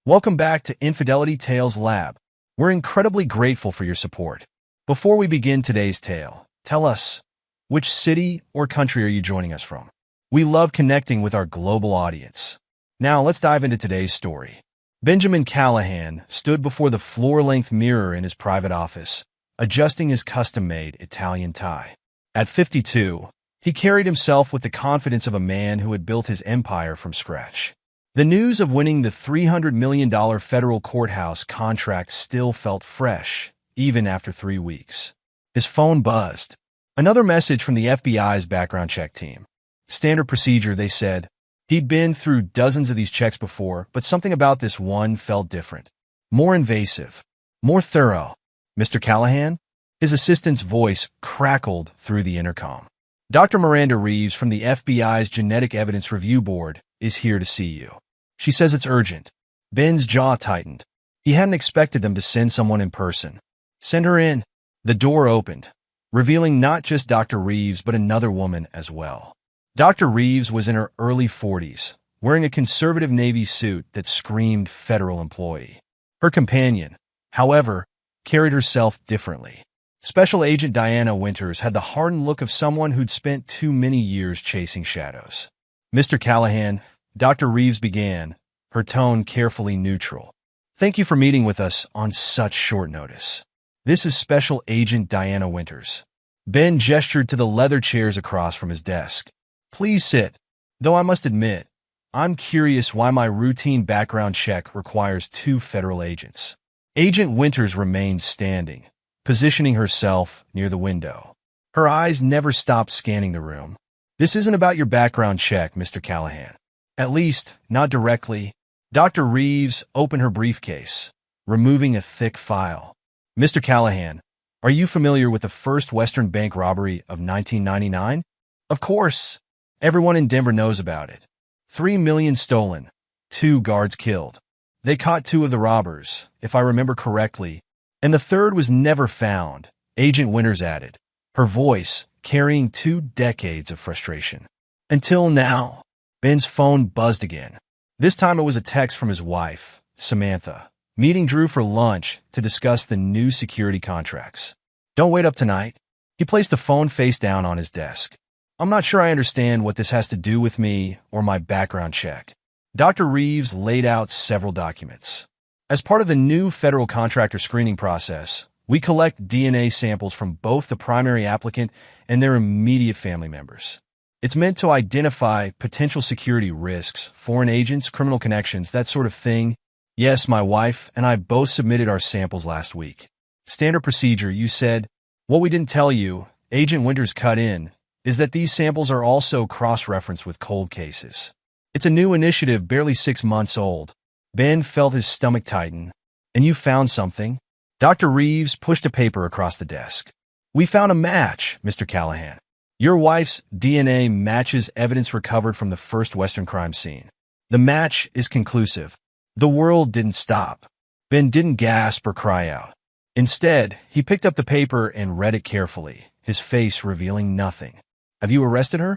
Welcome back to Infidelity Tales Lab. We're incredibly grateful for your support. Before we begin today's tale, tell us, which city or country are you joining us from? We love connecting with our global audience. Now let's dive into today's story. Benjamin Callahan stood before the floor-length mirror in his private office, adjusting his custom-made Italian tie. At 52, he carried himself with the confidence of a man who had built his empire from scratch. The news of winning the $300 million federal courthouse contract still felt fresh, even after 3 weeks. His phone buzzed. Another message from the FBI's background check team. Standard procedure, they said. He'd been through dozens of these checks before, but something about this one felt different. More invasive. More thorough. Mr. Callahan? His assistant's voice crackled through the intercom. Dr. Miranda Reeves from the FBI's Genetic Evidence Review Board is here to see you. She says it's urgent. Ben's jaw tightened. He hadn't expected them to send someone in person. Send her in. The door opened, revealing not just Dr. Reeves but another woman as well. Dr. Reeves was in her early 40s, wearing a conservative Navy suit that screamed federal employee. Her companion, however, carried herself differently. Special Agent Diana Winters had the hardened look of someone who'd spent too many years chasing shadows. Mr. Callahan, Dr. Reeves began, her tone carefully neutral. Thank you for meeting with us on such short notice. This is Special Agent Diana Winters. Ben gestured to the leather chairs across from his desk. Please sit. Though I must admit, I'm curious why my routine background check requires 2 federal agents. Agent Winters remained standing, positioning herself near the window. Her eyes never stopped scanning the room. This isn't about your background check, Mr. Callahan. At least, not directly. Dr. Reeves opened her briefcase, removing a thick file. Mr. Callahan, are you familiar with the first Western bank robbery of 1999? Of course. Everyone in Denver knows about it. $3 million stolen. 2 guards killed. They caught 2 of the robbers, if I remember correctly, and the third was never found, Agent Winters added, her voice carrying 2 decades of frustration. Until now. Ben's phone buzzed again. This time it was a text from his wife, Samantha, meeting Drew for lunch to discuss the new security contracts. Don't wait up tonight. He placed the phone face down on his desk. I'm not sure I understand what this has to do with me or my background check. Dr. Reeves laid out several documents. As part of the new federal contractor screening process, we collect DNA samples from both the primary applicant and their immediate family members. It's meant to identify potential security risks, foreign agents, criminal connections, that sort of thing. Yes, my wife and I both submitted our samples last week. Standard procedure, you said. What we didn't tell you, Agent Winters cut in, is that these samples are also cross-referenced with cold cases. It's a new initiative barely 6 months old. Ben felt his stomach tighten. And you found something? Dr. Reeves pushed a paper across the desk. We found a match, Mr. Callahan. Your wife's DNA matches evidence recovered from the first Western crime scene. The match is conclusive. The world didn't stop. Ben didn't gasp or cry out. Instead, he picked up the paper and read it carefully, his face revealing nothing. Have you arrested her?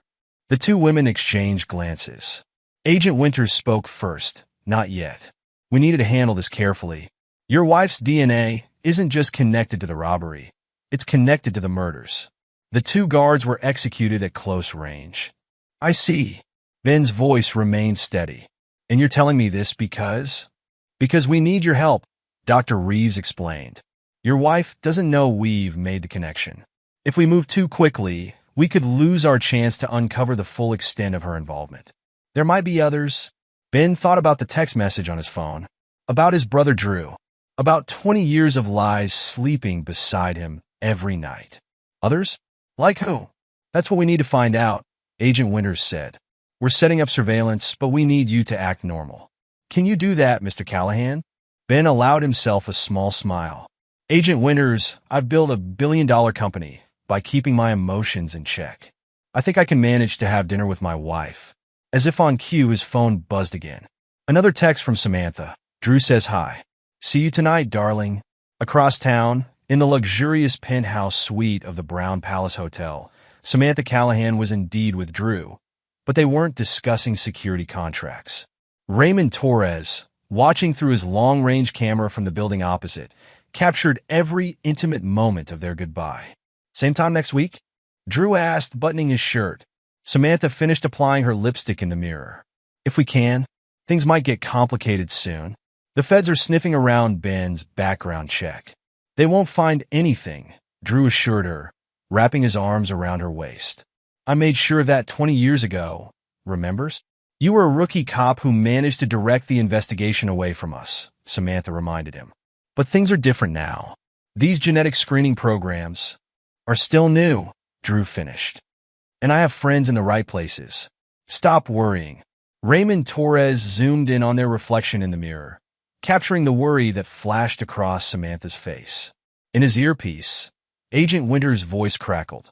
The 2 women exchanged glances. Agent Winters spoke first. Not yet. We needed to handle this carefully. Your wife's DNA isn't just connected to the robbery. It's connected to the murders. The 2 guards were executed at close range. I see. Ben's voice remained steady. And you're telling me this because? Because we need your help, Dr. Reeves explained. Your wife doesn't know we've made the connection. If we move too quickly, we could lose our chance to uncover the full extent of her involvement. There might be others. Ben thought about the text message on his phone, about his brother Drew, about 20 years of lies sleeping beside him every night. Others? Like who? That's what we need to find out, Agent Winters said. We're setting up surveillance, but we need you to act normal. Can you do that, Mr. Callahan? Ben allowed himself a small smile. Agent Winters, I've built $1 billion company by keeping my emotions in check. I think I can manage to have dinner with my wife. As if on cue, his phone buzzed again. Another text from Samantha. Drew says hi. See you tonight, darling. Across town, in the luxurious penthouse suite of the Brown Palace Hotel, Samantha Callahan was indeed with Drew, but they weren't discussing security contracts. Raymond Torres, watching through his long-range camera from the building opposite, captured every intimate moment of their goodbye. Same time next week? Drew asked, buttoning his shirt. Samantha finished applying her lipstick in the mirror. If we can, things might get complicated soon. The feds are sniffing around Ben's background check. They won't find anything, Drew assured her, wrapping his arms around her waist. I made sure of that 20 years ago, remembers? You were a rookie cop who managed to direct the investigation away from us, Samantha reminded him. But things are different now. These genetic screening programs are still new, Drew finished. And I have friends in the right places. Stop worrying. Raymond Torres zoomed in on their reflection in the mirror, capturing the worry that flashed across Samantha's face. In his earpiece, Agent Winter's voice crackled.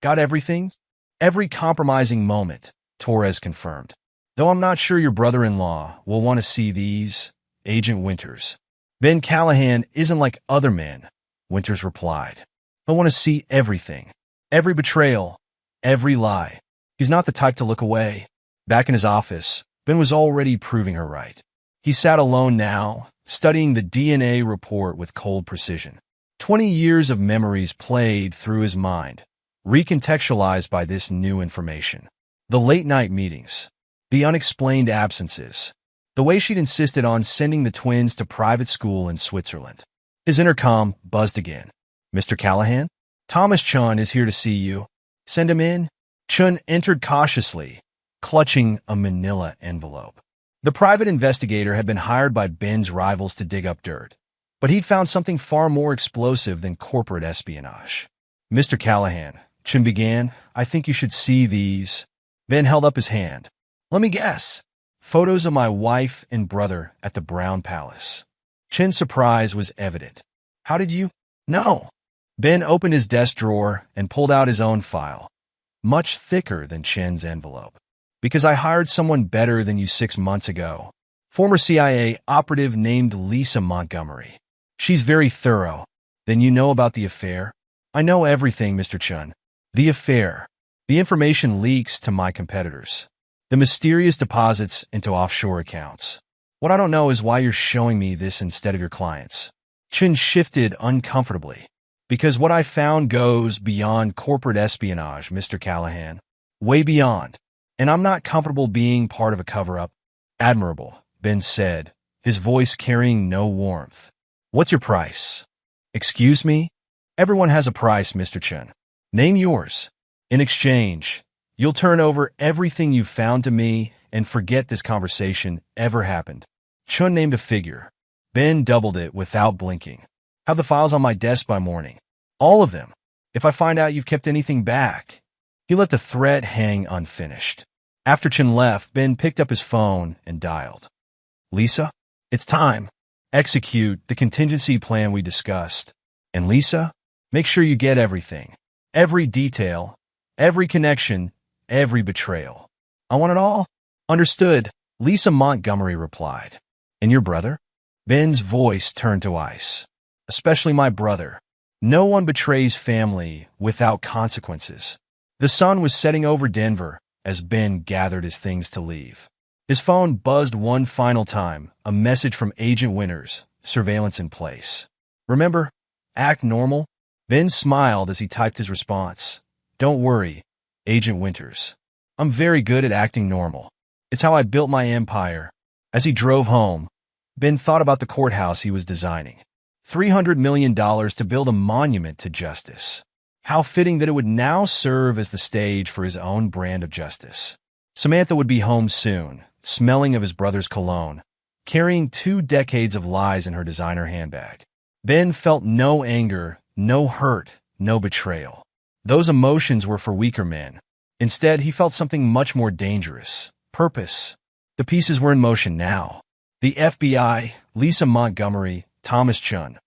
Got everything? Every compromising moment, Torres confirmed. Though I'm not sure your brother-in-law will want to see these, Agent Winters. Ben Callahan isn't like other men, Winters replied. I want to see everything. Every betrayal. Every lie. He's not the type to look away. Back in his office, Ben was already proving her right. He sat alone now, studying the DNA report with cold precision. 20 years of memories played through his mind, recontextualized by this new information. The late-night meetings, the unexplained absences, the way she'd insisted on sending the twins to private school in Switzerland. His intercom buzzed again. Mr. Callahan? Thomas Chun is here to see you. Send him in. Chun entered cautiously, clutching a manila envelope. The private investigator had been hired by Ben's rivals to dig up dirt, but he'd found something far more explosive than corporate espionage. Mr. Callahan, Chun began, I think you should see these. Ben held up his hand. Let me guess. Photos of my wife and brother at the Brown Palace. Chin's surprise was evident. How did you know? Ben opened his desk drawer and pulled out his own file, much thicker than Chin's envelope. Because I hired someone better than you 6 months ago. Former CIA operative named Lisa Montgomery. She's very thorough. Then you know about the affair? I know everything, Mr. Chun. The affair. The information leaks to my competitors. The mysterious deposits into offshore accounts. What I don't know is why you're showing me this instead of your clients. Chun shifted uncomfortably. Because what I found goes beyond corporate espionage, Mr. Callahan. Way beyond. And I'm not comfortable being part of a cover-up. Admirable, Ben said, his voice carrying no warmth. What's your price? Excuse me? Everyone has a price, Mr. Chun. Name yours. In exchange, you'll turn over everything you've found to me and forget this conversation ever happened. Chun named a figure. Ben doubled it without blinking. Have the files on my desk by morning. All of them. If I find out you've kept anything back. He let the thread hang unfinished. After Chun left, Ben picked up his phone and dialed. Lisa, it's time. Execute the contingency plan we discussed. And Lisa, make sure you get everything. Every detail, every connection, every betrayal. I want it all. Understood, Lisa Montgomery replied. And your brother? Ben's voice turned to ice. Especially my brother. No one betrays family without consequences. The sun was setting over Denver as Ben gathered his things to leave. His phone buzzed one final time, a message from Agent Winters, surveillance in place. Remember, act normal? Ben smiled as he typed his response. Don't worry, Agent Winters. I'm very good at acting normal. It's how I built my empire. As he drove home, Ben thought about the courthouse he was designing. $300 million to build a monument to justice. How fitting that it would now serve as the stage for his own brand of justice. Samantha would be home soon, smelling of his brother's cologne, carrying 2 decades of lies in her designer handbag. Ben felt no anger, no hurt, no betrayal. Those emotions were for weaker men. Instead, he felt something much more dangerous. Purpose. The pieces were in motion now. The FBI, Lisa Montgomery, Thomas Chun,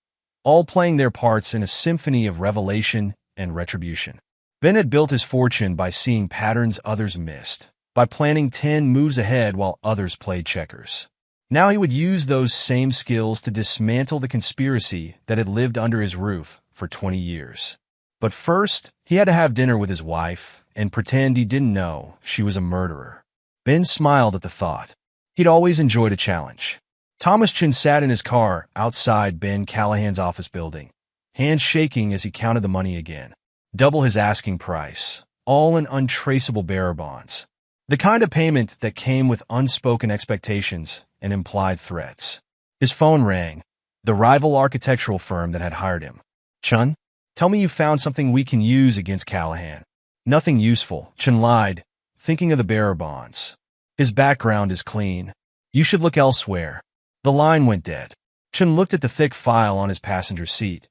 all playing their parts in a symphony of revelation and retribution. Ben had built his fortune by seeing patterns others missed, by planning 10 moves ahead while others played checkers. Now he would use those same skills to dismantle the conspiracy that had lived under his roof for 20 years. But first, he had to have dinner with his wife and pretend he didn't know she was a murderer. Ben smiled at the thought. He'd always enjoyed a challenge. Thomas Chin sat in his car outside Ben Callahan's office building, hands shaking as he counted the money again. Double his asking price, all in untraceable bearer bonds. The kind of payment that came with unspoken expectations and implied threats. His phone rang, the rival architectural firm that had hired him. Chun, tell me you found something we can use against Callahan. Nothing useful, Chun lied, thinking of the bearer bonds. His background is clean. You should look elsewhere. The line went dead. Chun looked at the thick file on his passenger seat,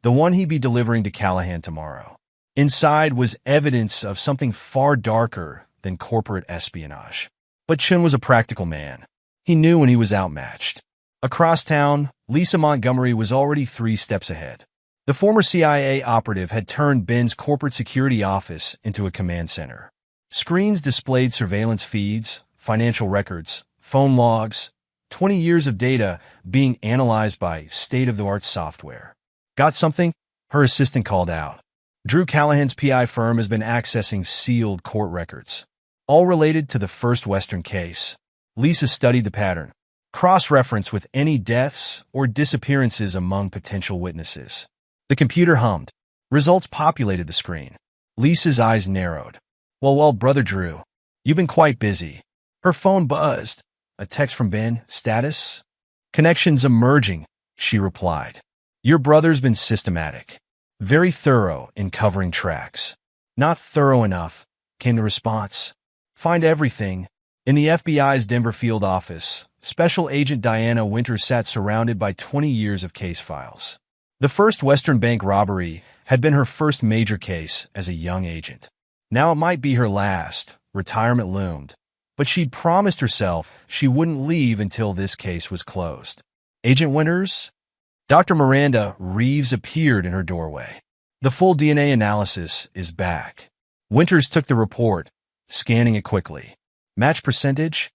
the one he'd be delivering to Callahan tomorrow. Inside was evidence of something far darker than corporate espionage. But Chun was a practical man. He knew when he was outmatched. Across town, Lisa Montgomery was already 3 steps ahead. The former CIA operative had turned Ben's corporate security office into a command center. Screens displayed surveillance feeds, financial records, phone logs, 20 years of data being analyzed by state-of-the-art software. Got something? Her assistant called out. Drew Callahan's PI firm has been accessing sealed court records, all related to the First Western case. Lisa studied the pattern, cross-referenced with any deaths or disappearances among potential witnesses. The computer hummed. Results populated the screen. Lisa's eyes narrowed. Well, brother Drew, you've been quite busy. Her phone buzzed. A text from Ben. Status? Connections emerging, she replied. Your brother's been systematic. Very thorough in covering tracks. Not thorough enough, came the response. Find everything. In the FBI's Denver field office, Special Agent Diana Winters sat surrounded by 20 years of case files. The First Western Bank robbery had been her first major case as a young agent. Now it might be her last. Retirement loomed. But she'd promised herself she wouldn't leave until this case was closed. Agent Winters? Dr. Miranda Reeves appeared in her doorway. The full DNA analysis is back. Winters took the report, scanning it quickly. Match percentage?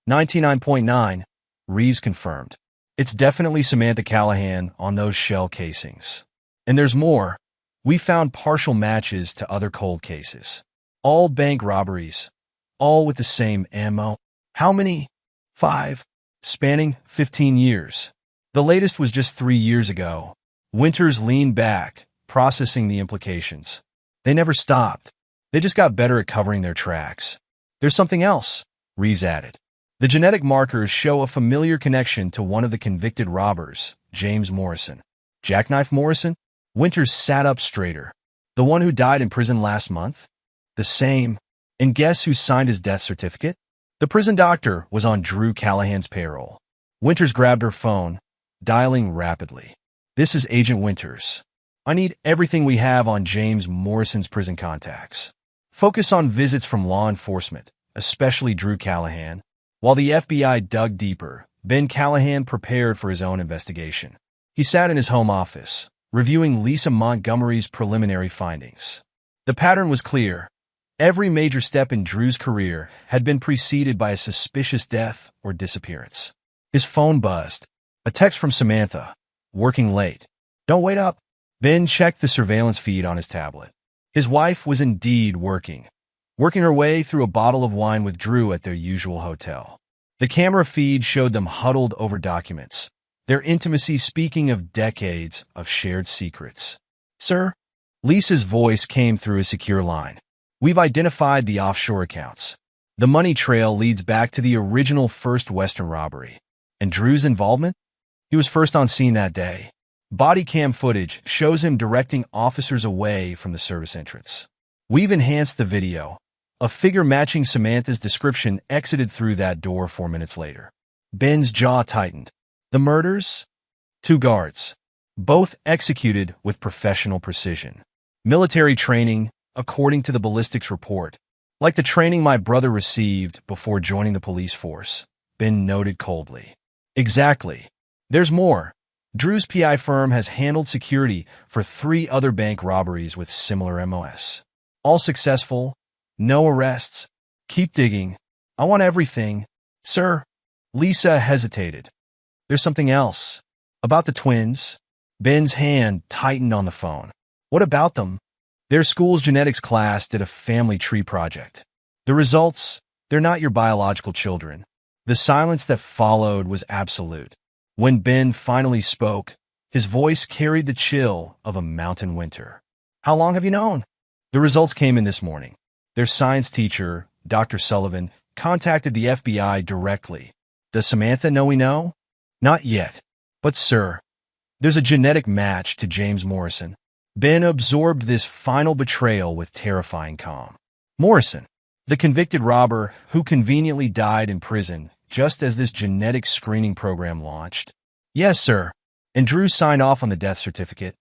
99.9, Reeves confirmed. It's definitely Samantha Callahan on those shell casings. And there's more. We found partial matches to other cold cases. All bank robberies. All with the same MO. How many? 5. Spanning 15 years. The latest was just 3 years ago. Winters leaned back, processing the implications. They never stopped. They just got better at covering their tracks. There's something else, Reeves added. The genetic markers show a familiar connection to one of the convicted robbers, James Morrison. Jackknife Morrison? Winters sat up straighter. The one who died in prison last month? The same. And guess who signed his death certificate? The prison doctor was on Drew Callahan's payroll. Winters grabbed her phone, dialing rapidly. This is Agent Winters. I need everything we have on James Morrison's prison contacts. Focus on visits from law enforcement, especially Drew Callahan. While the FBI dug deeper, Ben Callahan prepared for his own investigation. He sat in his home office, reviewing Lisa Montgomery's preliminary findings. The pattern was clear. Every major step in Drew's career had been preceded by a suspicious death or disappearance. His phone buzzed. A text from Samantha. Working late. Don't wait up. Ben checked the surveillance feed on his tablet. His wife was indeed working her way through a bottle of wine with Drew at their usual hotel. The camera feed showed them huddled over documents, their intimacy speaking of decades of shared secrets. Sir? Lisa's voice came through a secure line. We've identified the offshore accounts. The money trail leads back to the original First Western robbery. And Drew's involvement? He was first on scene that day. Body cam footage shows him directing officers away from the service entrance. We've enhanced the video. A figure matching Samantha's description exited through that door 4 minutes later. Ben's jaw tightened. The murders? 2 guards. Both executed with professional precision. Military training, according to the ballistics report. Like the training my brother received before joining the police force, Ben noted coldly. Exactly. There's more. Drew's PI firm has handled security for 3 other bank robberies with similar MOS. All successful. No arrests. Keep digging. I want everything. Sir. Lisa hesitated. There's something else. About the twins. Ben's hand tightened on the phone. What about them? Their school's genetics class did a family tree project. The results, they're not your biological children. The silence that followed was absolute. When Ben finally spoke, his voice carried the chill of a mountain winter. How long have you known? The results came in this morning. Their science teacher, Dr. Sullivan, contacted the FBI directly. Does Samantha know we know? Not yet. But, sir, there's a genetic match to James Morrison. Ben absorbed this final betrayal with terrifying calm. Morrison, the convicted robber who conveniently died in prison just as this genetic screening program launched. Yes, sir. And Drew signed off on the death certificate.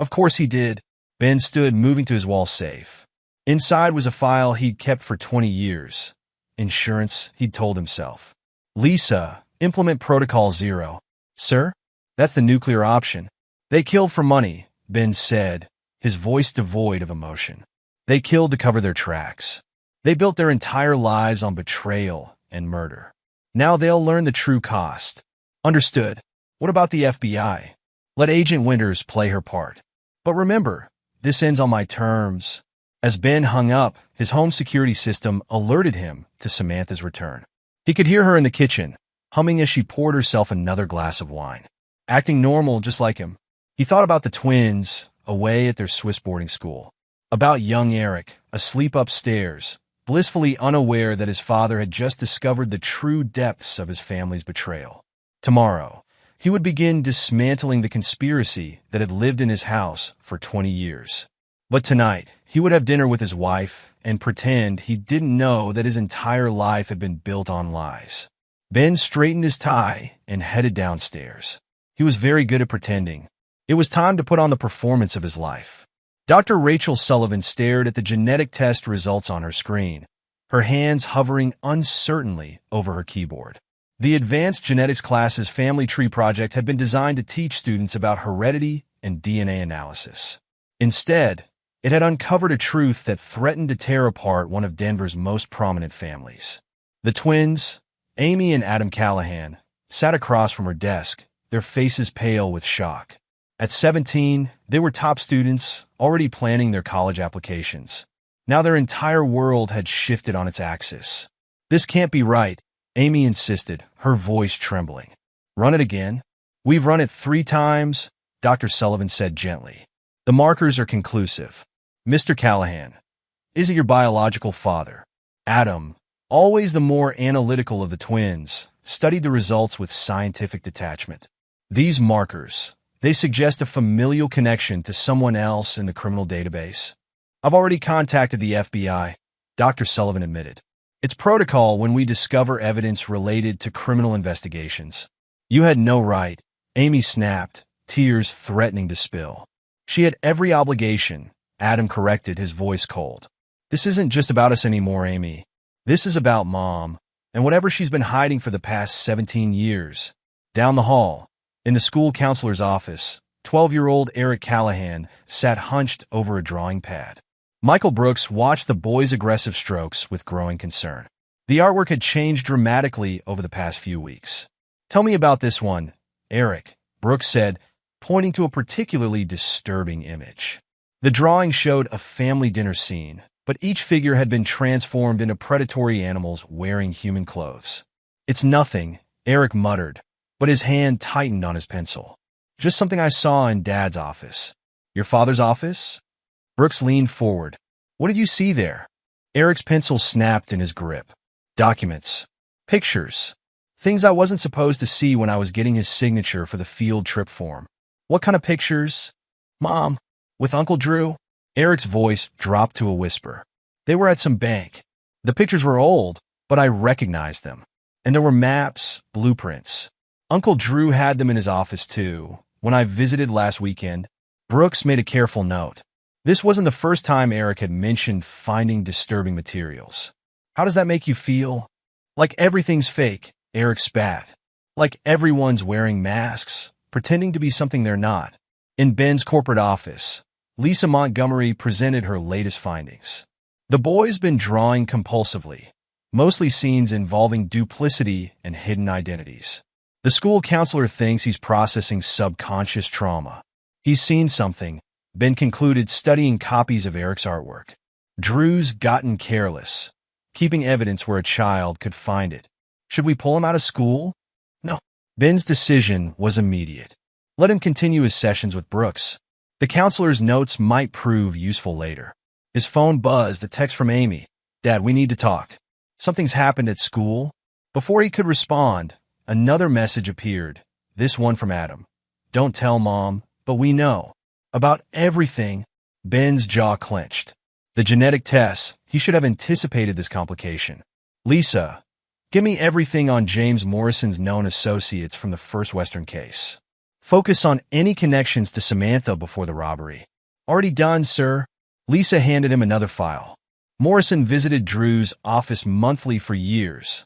Of course he did. Ben stood moving to his wall safe. Inside was a file he'd kept for 20 years. Insurance, he'd told himself. Lisa, implement Protocol 0. Sir? That's the nuclear option. They killed for money, Ben said, his voice devoid of emotion. They killed to cover their tracks. They built their entire lives on betrayal and murder. Now they'll learn the true cost. Understood. What about the FBI? Let Agent Winters play her part. But remember, this ends on my terms. As Ben hung up, his home security system alerted him to Samantha's return. He could hear her in the kitchen, humming as she poured herself another glass of wine. Acting normal just like him. He thought about the twins, away at their Swiss boarding school. About young Eric, asleep upstairs, blissfully unaware that his father had just discovered the true depths of his family's betrayal. Tomorrow, he would begin dismantling the conspiracy that had lived in his house for 20 years. But tonight, he would have dinner with his wife and pretend he didn't know that his entire life had been built on lies. Ben straightened his tie and headed downstairs. He was very good at pretending. It was time to put on the performance of his life. Dr. Rachel Sullivan stared at the genetic test results on her screen, her hands hovering uncertainly over her keyboard. The Advanced Genetics class's Family Tree project had been designed to teach students about heredity and DNA analysis. Instead, it had uncovered a truth that threatened to tear apart one of Denver's most prominent families. The twins, Amy and Adam Callahan, sat across from her desk, their faces pale with shock. At 17, they were top students, already planning their college applications. Now their entire world had shifted on its axis. This can't be right, Amy insisted, her voice trembling. Run it again? We've run it 3 times, Dr. Sullivan said gently. The markers are conclusive. Mr. Callahan, is it your biological father? Adam, always the more analytical of the twins, studied the results with scientific detachment. These markers, they suggest a familial connection to someone else in the criminal database. I've already contacted the FBI, Dr. Sullivan admitted. It's protocol when we discover evidence related to criminal investigations. You had no right, Amy snapped, tears threatening to spill. She had every obligation, Adam corrected, his voice cold. This isn't just about us anymore, Amy. This is about Mom, and whatever she's been hiding for the past 17 years. Down the hall, in the school counselor's office, 12-year-old Eric Callahan sat hunched over a drawing pad. Michael Brooks watched the boy's aggressive strokes with growing concern. The artwork had changed dramatically over the past few weeks. Tell me about this one, Eric, Brooks said, pointing to a particularly disturbing image. The drawing showed a family dinner scene, but each figure had been transformed into predatory animals wearing human clothes. It's nothing, Eric muttered, but his hand tightened on his pencil. Just something I saw in Dad's office. Your father's office? Brooks leaned forward. What did you see there? Eric's pencil snapped in his grip. Documents. Pictures. Things I wasn't supposed to see when I was getting his signature for the field trip form. What kind of pictures? Mom, with Uncle Drew? Eric's voice dropped to a whisper. They were at some bank. The pictures were old, but I recognized them. And there were maps, blueprints. Uncle Drew had them in his office too. When I visited last weekend, Brooks made a careful note. This wasn't the first time Eric had mentioned finding disturbing materials. How does that make you feel? Like everything's fake, Eric spat. Like everyone's wearing masks, pretending to be something they're not. In Ben's corporate office, Lisa Montgomery presented her latest findings. The boy's been drawing compulsively, mostly scenes involving duplicity and hidden identities. The school counselor thinks he's processing subconscious trauma. He's seen something, Ben concluded, studying copies of Eric's artwork. Drew's gotten careless, keeping evidence where a child could find it. Should we pull him out of school? No. Ben's decision was immediate. Let him continue his sessions with Brooks. The counselor's notes might prove useful later. His phone buzzed, a text from Amy. Dad, we need to talk. Something's happened at school. Before he could respond, another message appeared, this one from Adam. Don't tell Mom, but we know. About everything. Ben's jaw clenched. The genetic tests, he should have anticipated this complication. Lisa, give me everything on James Morrison's known associates from the First Western case. Focus on any connections to Samantha before the robbery. Already done, sir. Lisa handed him another file. Morrison visited Drew's office monthly for years,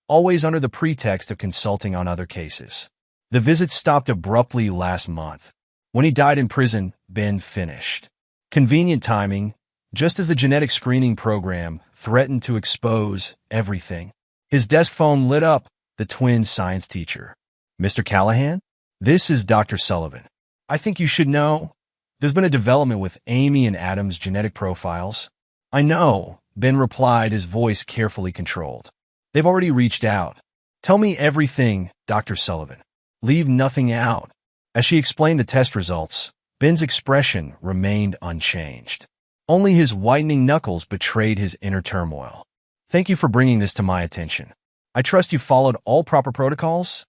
always under the pretext of consulting on other cases. The visit stopped abruptly last month. When he died in prison, Ben finished. Convenient timing, just as the genetic screening program threatened to expose everything. His desk phone lit up, the twin science teacher. Mr. Callahan? This is Dr. Sullivan. I think you should know. There's been a development with Amy and Adam's genetic profiles. I know, Ben replied, his voice carefully controlled. They've already reached out. Tell me everything, Dr. Sullivan. Leave nothing out. As she explained the test results, Ben's expression remained unchanged. Only his whitening knuckles betrayed his inner turmoil. Thank you for bringing this to my attention. I trust you followed all proper protocols?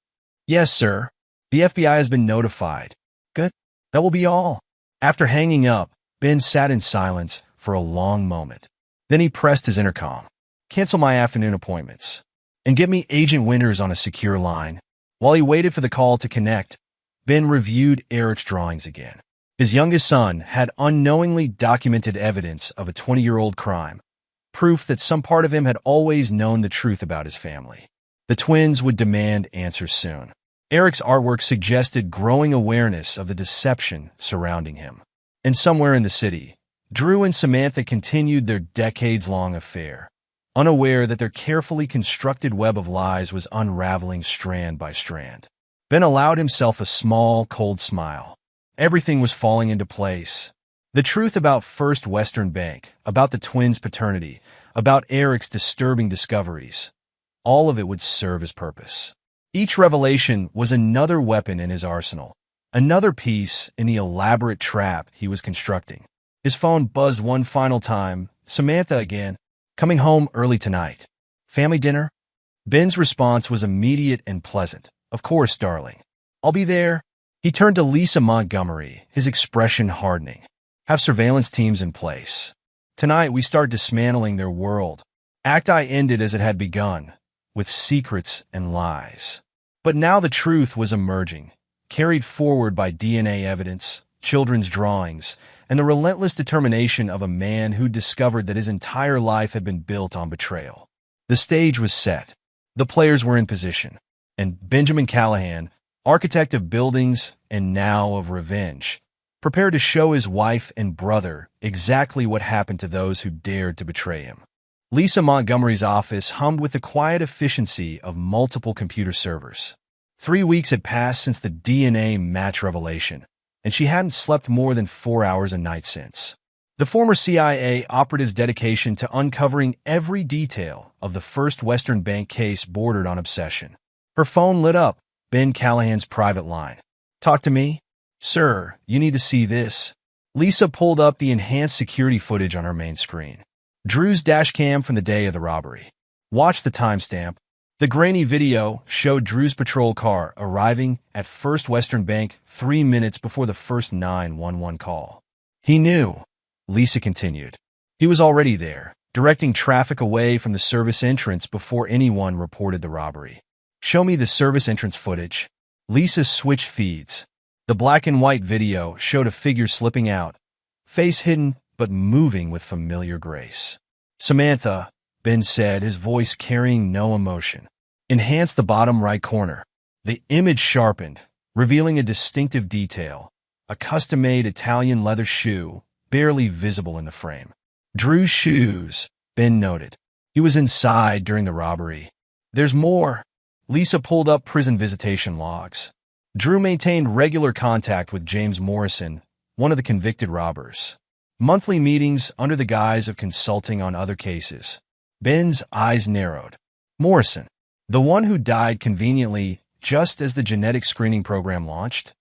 Yes, sir. The FBI has been notified. Good. That will be all. After hanging up, Ben sat in silence for a long moment. Then he pressed his intercom. Cancel my afternoon appointments. And get me Agent Winters on a secure line. While he waited for the call to connect, Ben reviewed Eric's drawings again. His youngest son had unknowingly documented evidence of a 20-year-old crime, proof that some part of him had always known the truth about his family. The twins would demand answers soon. Eric's artwork suggested growing awareness of the deception surrounding him. And somewhere in the city, Drew and Samantha continued their decades-long affair, unaware that their carefully constructed web of lies was unraveling strand by strand. Ben allowed himself a small, cold smile. Everything was falling into place. The truth about First Western Bank, about the twins' paternity, about Eric's disturbing discoveries, all of it would serve his purpose. Each revelation was another weapon in his arsenal, another piece in the elaborate trap he was constructing. His phone buzzed one final time. Samantha again. Coming home early tonight. Family dinner? Ben's response was immediate and pleasant. Of course, darling. I'll be there. He turned to Lisa Montgomery, his expression hardening. Have surveillance teams in place. Tonight we start dismantling their world. Act I ended as it had begun, with secrets and lies. But now the truth was emerging, carried forward by DNA evidence, children's drawings, and the relentless determination of a man who discovered that his entire life had been built on betrayal. The stage was set. The players were in position. And Benjamin Callahan, architect of buildings and now of revenge, prepared to show his wife and brother exactly what happened to those who dared to betray him. Lisa Montgomery's office hummed with the quiet efficiency of multiple computer servers. 3 weeks had passed since the DNA match revelation, and she hadn't slept more than 4 hours a night since. The former CIA operative's dedication to uncovering every detail of the First Western Bank case bordered on obsession. Her phone lit up, Ben Callahan's private line. Talk to me? Sir, you need to see this. Lisa pulled up the enhanced security footage on her main screen. Drew's dashcam from the day of the robbery. Watch the timestamp. The grainy video showed Drew's patrol car arriving at First Western Bank 3 minutes before the first 911 call. He knew, Lisa continued. He was already there, directing traffic away from the service entrance before anyone reported the robbery. Show me the service entrance footage. Lisa switched feeds. The black and white video showed a figure slipping out, face hidden but moving with familiar grace. Samantha, Ben said, his voice carrying no emotion. Enhance the bottom right corner. The image sharpened, revealing a distinctive detail, a custom-made Italian leather shoe, barely visible in the frame. Drew's shoes, Ben noted. He was inside during the robbery. There's more. Lisa pulled up prison visitation logs. Drew maintained regular contact with James Morrison, one of the convicted robbers. Monthly meetings under the guise of consulting on other cases. Ben's eyes narrowed. Morrison. The one who died conveniently just as the genetic screening program launched?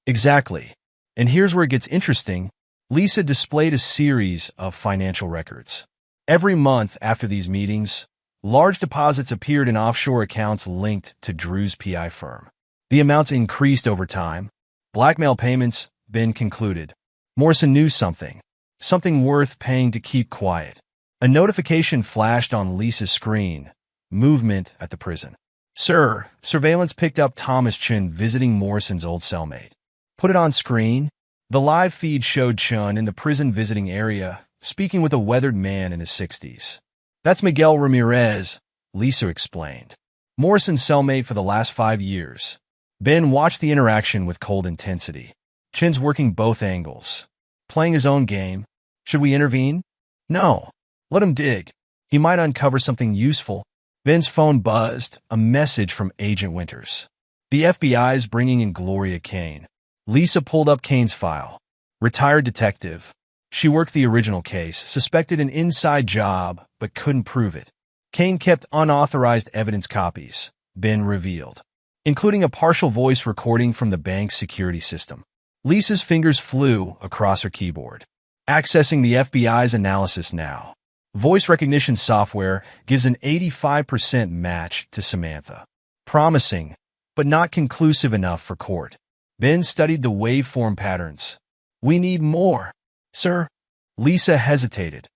Exactly. And here's where it gets interesting. Lisa displayed a series of financial records. Every month after these meetings, large deposits appeared in offshore accounts linked to Drew's PI firm. The amounts increased over time. Blackmail payments been concluded. Morrison knew something worth paying to keep quiet. A notification flashed on Lisa's screen. Movement at the prison. Sir, surveillance picked up Thomas Chun visiting Morrison's old cellmate. Put it on screen. The live feed showed Chun in the prison visiting area, speaking with a weathered man in his 60s. That's Miguel Ramirez, Lisa explained. Morrison's cellmate for the last 5 years. Ben watched the interaction with cold intensity. Chun's working both angles. Playing his own game. Should we intervene? No. Let him dig. He might uncover something useful. Ben's phone buzzed, a message from Agent Winters. The FBI's bringing in Gloria Kane. Lisa pulled up Kane's file. Retired detective. She worked the original case, suspected an inside job, but couldn't prove it. Kane kept unauthorized evidence copies, Ben revealed, including a partial voice recording from the bank's security system. Lisa's fingers flew across her keyboard. Accessing the FBI's analysis now. Voice recognition software gives an 85% match to Samantha. Promising, but not conclusive enough for court. Ben studied the waveform patterns. We need more. Sir? Lisa hesitated.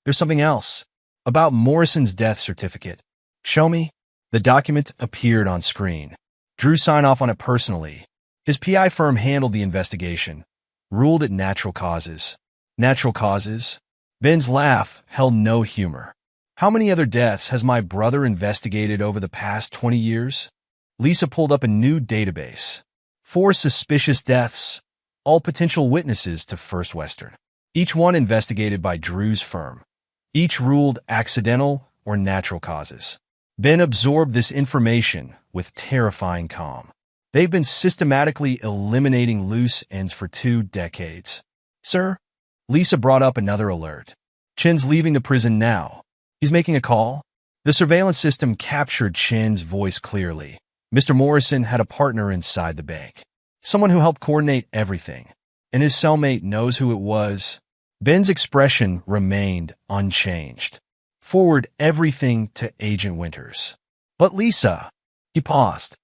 There's something else. About Morrison's death certificate. Show me. The document appeared on screen. Drew signed off on it personally. His PI firm handled the investigation. Ruled it natural causes. Natural causes? Ben's laugh held no humor. How many other deaths has my brother investigated over the past 20 years? Lisa pulled up a new database. 4 suspicious deaths, all potential witnesses to First Western. Each one investigated by Drew's firm. Each ruled accidental or natural causes. Ben absorbed this information with terrifying calm. They've been systematically eliminating loose ends for 2 decades. Sir? Lisa brought up another alert. Chin's leaving the prison now. He's making a call. The surveillance system captured Chin's voice clearly. Mr. Morrison had a partner inside the bank. Someone who helped coordinate everything. And his cellmate knows who it was. Ben's expression remained unchanged. Forward everything to Agent Winters. But Lisa, he paused.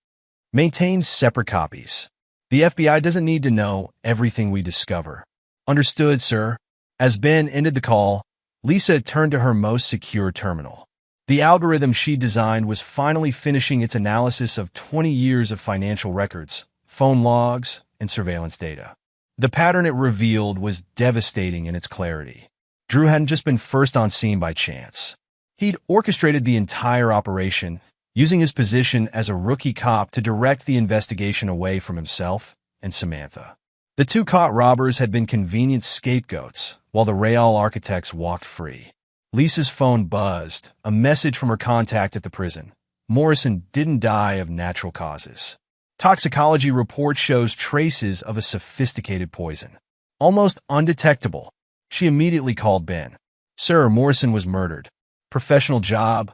Maintains separate copies. The FBI doesn't need to know everything we discover. Understood, sir. As Ben ended the call, Lisa turned to her most secure terminal. The algorithm she designed was finally finishing its analysis of 20 years of financial records, phone logs, and surveillance data. The pattern it revealed was devastating in its clarity. Drew hadn't just been first on scene by chance. He'd orchestrated the entire operation, using his position as a rookie cop to direct the investigation away from himself and Samantha. The 2 caught robbers had been convenient scapegoats, while the Real architects walked free. Lisa's phone buzzed, a message from her contact at the prison. Morrison didn't die of natural causes. Toxicology report shows traces of a sophisticated poison. Almost undetectable. She immediately called Ben. Sir, Morrison was murdered. Professional job.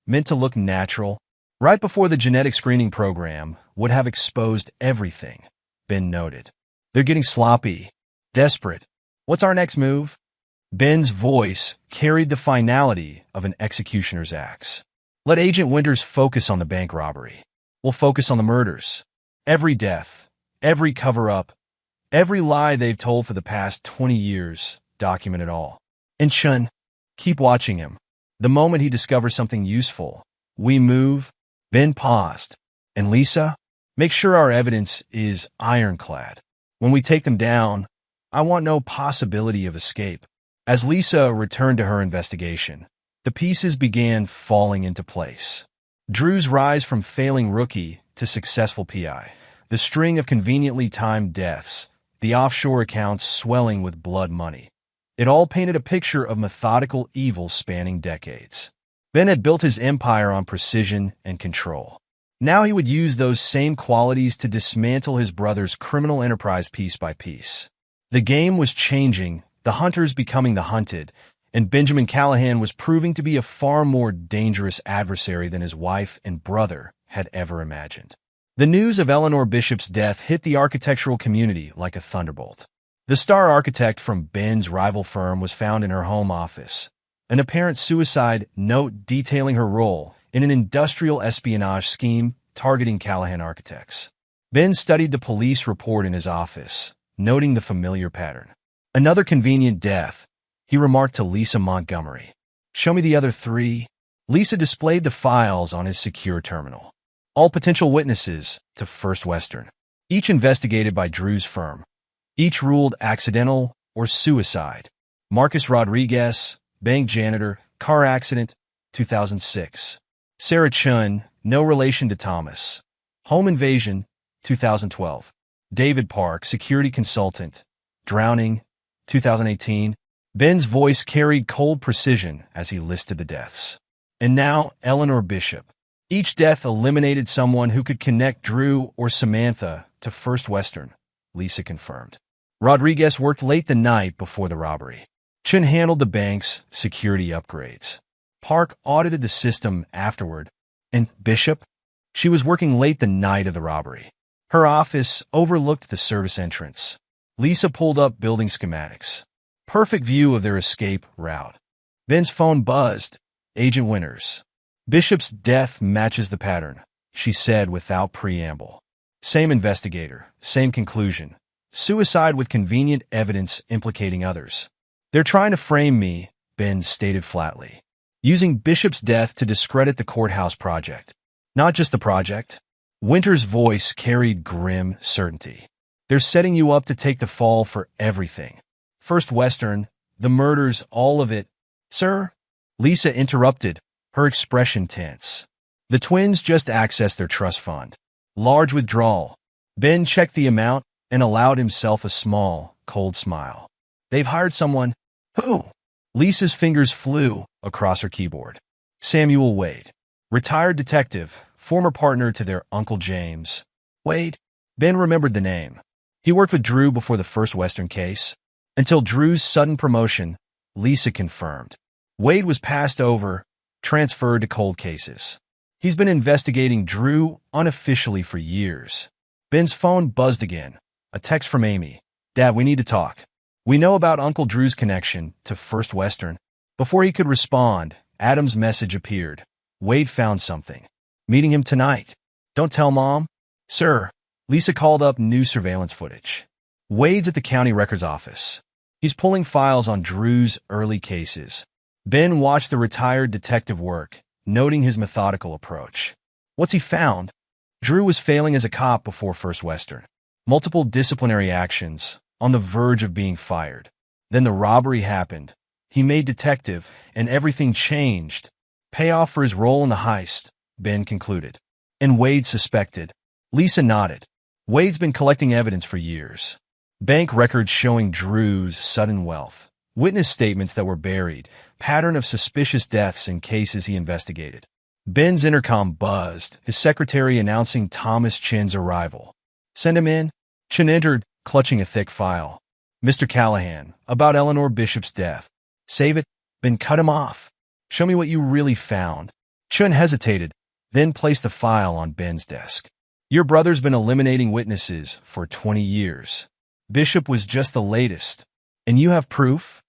Meant to look natural. Right before the genetic screening program would have exposed everything, Ben noted. They're getting sloppy. Desperate. What's our next move? Ben's voice carried the finality of an executioner's axe. Let Agent Winters focus on the bank robbery. We'll focus on the murders. Every death, every cover-up, every lie they've told for the past 20 years, document it all. And Chun, keep watching him. The moment he discovers something useful, we move. Ben paused. And Lisa, make sure our evidence is ironclad. When we take them down, I want no possibility of escape. As Lisa returned to her investigation, the pieces began falling into place. Drew's rise from failing rookie to successful PI, the string of conveniently timed deaths, the offshore accounts swelling with blood money. It all painted a picture of methodical evil spanning decades. Ben had built his empire on precision and control. Now he would use those same qualities to dismantle his brother's criminal enterprise piece by piece. The game was changing, the hunters becoming the hunted, and Benjamin Callahan was proving to be a far more dangerous adversary than his wife and brother had ever imagined. The news of Eleanor Bishop's death hit the architectural community like a thunderbolt. The star architect from Ben's rival firm was found in her home office, an apparent suicide note detailing her role in an industrial espionage scheme targeting Callahan architects. Ben studied the police report in his office, noting the familiar pattern. "Another convenient death," he remarked to Lisa Montgomery. "Show me the other three." Lisa displayed the files on his secure terminal. All potential witnesses to First Western, each investigated by Drew's firm, each ruled accidental or suicide. Marcus Rodriguez, bank janitor, car accident, 2006. Sarah Chun, no relation to Thomas. Home invasion, 2012. David Park, security consultant, drowning, 2018. Ben's voice carried cold precision as he listed the deaths. And now, Eleanor Bishop. Each death eliminated someone who could connect Drew or Samantha to First Western, Lisa confirmed. Rodriguez worked late the night before the robbery. Chun handled the bank's security upgrades. Park audited the system afterward. And Bishop? She was working late the night of the robbery. Her office overlooked the service entrance. Lisa pulled up building schematics. Perfect view of their escape route. Ben's phone buzzed. Agent Winters. "Bishop's death matches the pattern," she said without preamble. "Same investigator, same conclusion. Suicide with convenient evidence implicating others. They're trying to frame me," Ben stated flatly, "using Bishop's death to discredit the courthouse project. Not just the project." Winter's voice carried grim certainty. "They're setting you up to take the fall for everything. First Western, the murders, all of it." "Sir?" Lisa interrupted, her expression tense. "The twins just accessed their trust fund. Large withdrawal." Ben checked the amount and allowed himself a small, cold smile. "They've hired someone." "Who?" Lisa's fingers flew across her keyboard. "Samuel Wade. Retired detective, former partner to their Uncle James." "Wade?" Ben remembered the name. He worked with Drew before the First Western case. Until Drew's sudden promotion, Lisa confirmed. Wade was passed over, transferred to cold cases. He's been investigating Drew unofficially for years. Ben's phone buzzed again. A text from Amy. "Dad, we need to talk. We know about Uncle Drew's connection to First Western." Before he could respond, Adam's message appeared. "Wade found something. Meeting him tonight. Don't tell Mom." "Sir." Lisa called up new surveillance footage. "Wade's at the county records office. He's pulling files on Drew's early cases." Ben watched the retired detective work, noting his methodical approach. "What's he found?" Drew was failing as a cop before First Western. Multiple disciplinary actions, on the verge of being fired. Then the robbery happened. He made detective, and everything changed. Payoff for his role in the heist, Ben concluded. "And Wade suspected." Lisa nodded. "Wade's been collecting evidence for years. Bank records showing Drew's sudden wealth. Witness statements that were buried. Pattern of suspicious deaths in cases he investigated." Ben's intercom buzzed, his secretary announcing Thomas Chin's arrival. "Send him in." Chin entered, clutching a thick file. "Mr. Callahan, about Eleanor Bishop's death." "Save it." Ben cut him off. "Show me what you really found." Chin hesitated, then placed the file on Ben's desk. "Your brother's been eliminating witnesses for 20 years. Bishop was just the latest. And you have proof?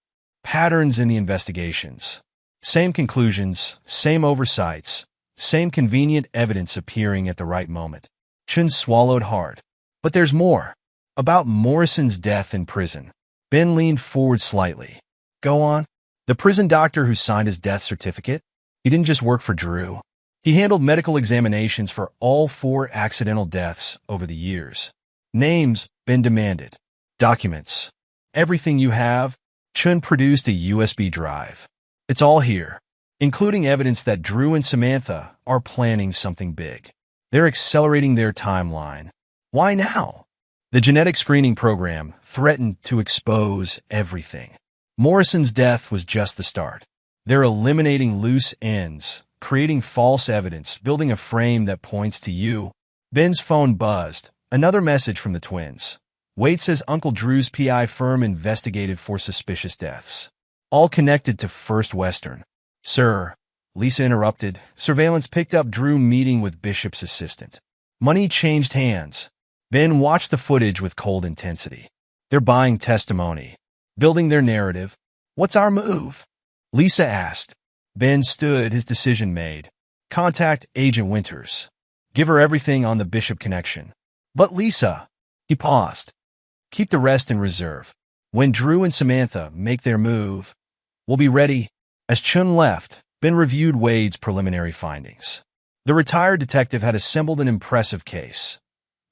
Patterns in the investigations. Same conclusions, same oversights, same convenient evidence appearing at the right moment." Chin swallowed hard. "But there's more. About Morrison's death in prison." Ben leaned forward slightly. "Go on." "The prison doctor who signed his death certificate? He didn't just work for Drew. He handled medical examinations for all 4 accidental deaths over the years." "Names," Ben demanded. "Documents. Everything you have." Chun produced a USB drive. "It's all here, including evidence that Drew and Samantha are planning something big. They're accelerating their timeline." "Why now?" "The genetic screening program threatened to expose everything. Morrison's death was just the start. They're eliminating loose ends, creating false evidence, building a frame that points to you." Ben's phone buzzed. Another message from the twins. "Wade says Uncle Drew's PI firm investigated for suspicious deaths. all connected to First Western. Sir, Lisa interrupted. Surveillance picked up Drew meeting with Bishop's assistant. Money changed hands. Ben watched the footage with cold intensity. They're buying testimony, building their narrative. What's our move? Lisa asked. Ben stood, his decision made. Contact Agent Winters. Give her everything on the Bishop connection. But Lisa, he paused. Keep the rest in reserve. When Drew and Samantha make their move, we'll be ready. As Chun left, Ben reviewed Wade's preliminary findings. The retired detective had assembled an impressive case.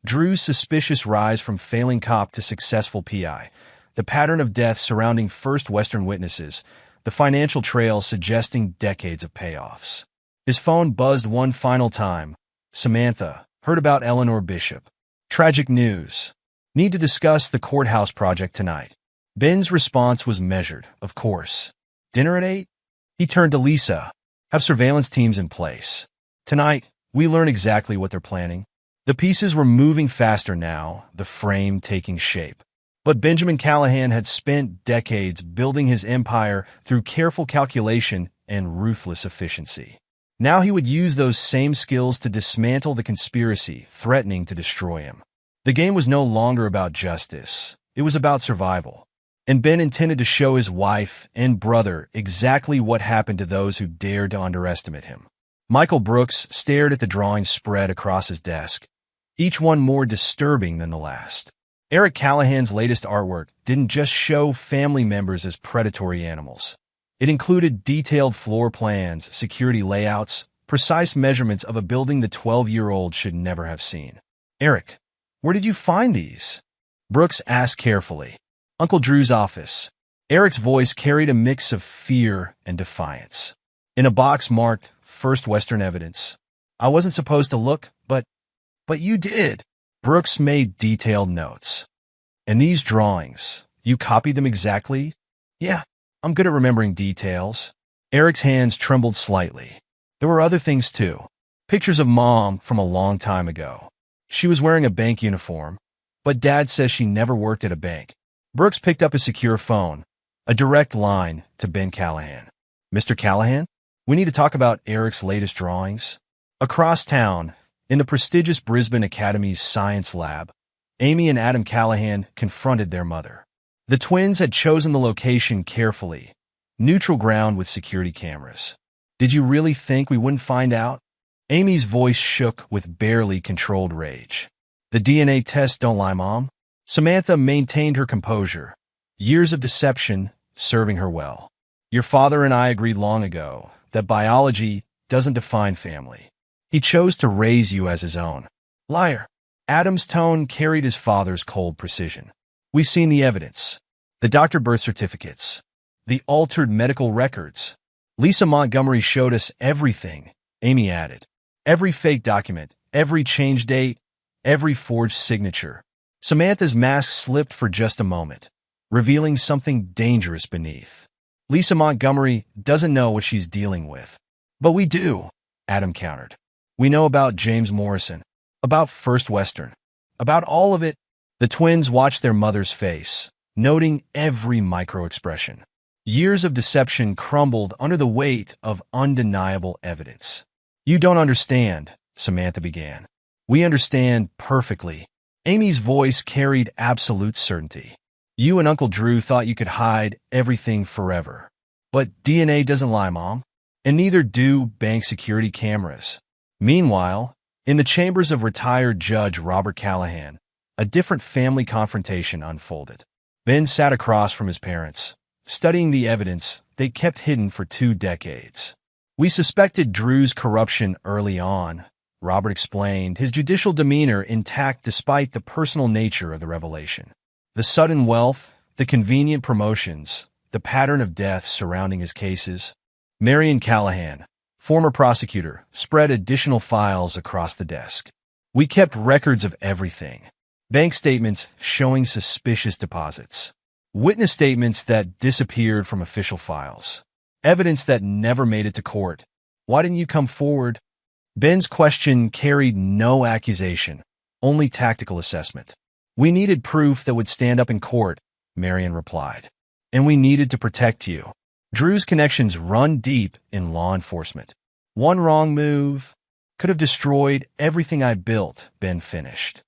Drew's suspicious rise from failing cop to successful PI, the pattern of deaths surrounding First Western witnesses, the financial trail suggesting decades of payoffs. His phone buzzed one final time. Samantha, heard about Eleanor Bishop. Tragic news. Need to discuss the courthouse project tonight. Ben's response was measured, of course. Dinner at 8? He turned to Lisa. Have surveillance teams in place. Tonight, we learn exactly what they're planning. The pieces were moving faster now, the frame taking shape. But Benjamin Callahan had spent decades building his empire through careful calculation and ruthless efficiency. Now he would use those same skills to dismantle the conspiracy threatening to destroy him. The game was no longer about justice. It was about survival. And Ben intended to show his wife and brother exactly what happened to those who dared to underestimate him. Michael Brooks stared at the drawings spread across his desk, each one more disturbing than the last. Eric Callahan's latest artwork didn't just show family members as predatory animals. It included detailed floor plans, security layouts, precise measurements of a building the 12-year-old should never have seen. Eric, where did you find these? Brooks asked carefully. Uncle Drew's office. Eric's voice carried a mix of fear and defiance. In a box marked First Western Evidence. I wasn't supposed to look, but you did. Brooks made detailed notes. And these drawings, you copied them exactly? Yeah, I'm good at remembering details. Eric's hands trembled slightly. There were other things too. Pictures of Mom from a long time ago. She was wearing a bank uniform, but Dad says she never worked at a bank. Brooks picked up a secure phone, a direct line to Ben Callahan. Mr. Callahan, we need to talk about Eric's latest drawings. Across town, in the prestigious Brisbane Academy's science lab, Amy and Adam Callahan confronted their mother. The twins had chosen the location carefully, neutral ground with security cameras. Did you really think we wouldn't find out? Amy's voice shook with barely controlled rage. The DNA tests don't lie, Mom. Samantha maintained her composure, years of deception serving her well. Your father and I agreed long ago that biology doesn't define family. He chose to raise you as his own. Liar. Adam's tone carried his father's cold precision. We've seen the evidence. The doctor birth certificates. The altered medical records. Lisa Montgomery showed us everything, Amy added. Every fake document, every change date, every forged signature. Samantha's mask slipped for just a moment, revealing something dangerous beneath. Lisa Montgomery doesn't know what she's dealing with. But we do, Adam countered. We know about James Morrison, about First Western, about all of it. The twins watched their mother's face, noting every micro-expression. Years of deception crumbled under the weight of undeniable evidence. You don't understand, Samantha began. We understand perfectly. Amy's voice carried absolute certainty. You and Uncle Drew thought you could hide everything forever. But DNA doesn't lie, Mom. And neither do bank security cameras. Meanwhile, in the chambers of retired Judge Robert Callahan, a different family confrontation unfolded. Ben sat across from his parents, studying the evidence they kept hidden for 2 decades. We suspected Drew's corruption early on, Robert explained, his judicial demeanor intact despite the personal nature of the revelation. The sudden wealth, the convenient promotions, the pattern of deaths surrounding his cases. Marion Callahan, former prosecutor, spread additional files across the desk. We kept records of everything. Bank statements showing suspicious deposits. Witness statements that disappeared from official files. Evidence that never made it to court. Why didn't you come forward? Ben's question carried no accusation, only tactical assessment. We needed proof that would stand up in court, Marion replied. And we needed to protect you. Drew's connections run deep in law enforcement. One wrong move could have destroyed everything I built, Ben finished.